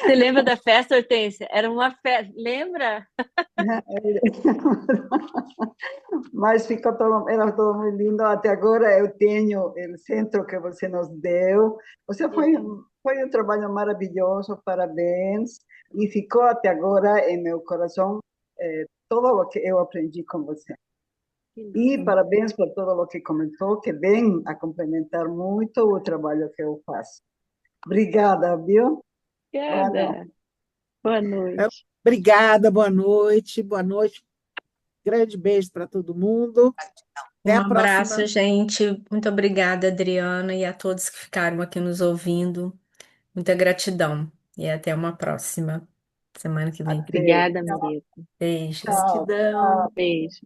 Você lembra da festa, Hortência? Era uma festa, lembra? Mas era todo muito lindo. Até agora eu tenho o centro que você nos deu. Você foi um trabalho maravilhoso, parabéns. E ficou até agora em meu coração todo o que eu aprendi com você. E parabéns por todo o que comentou, que vem a complementar muito o trabalho que eu faço. Obrigada, viu? Boa noite. Obrigada. Boa noite. Obrigada, boa noite. Boa noite. Grande beijo para todo mundo. Até Um a próxima. abraço, gente. Muito obrigada, Adriana, e a todos que ficaram aqui nos ouvindo. Muita gratidão. E até uma próxima semana que vem. Obrigada, Maria. Beijos. Tchau. Gratidão. Beijo.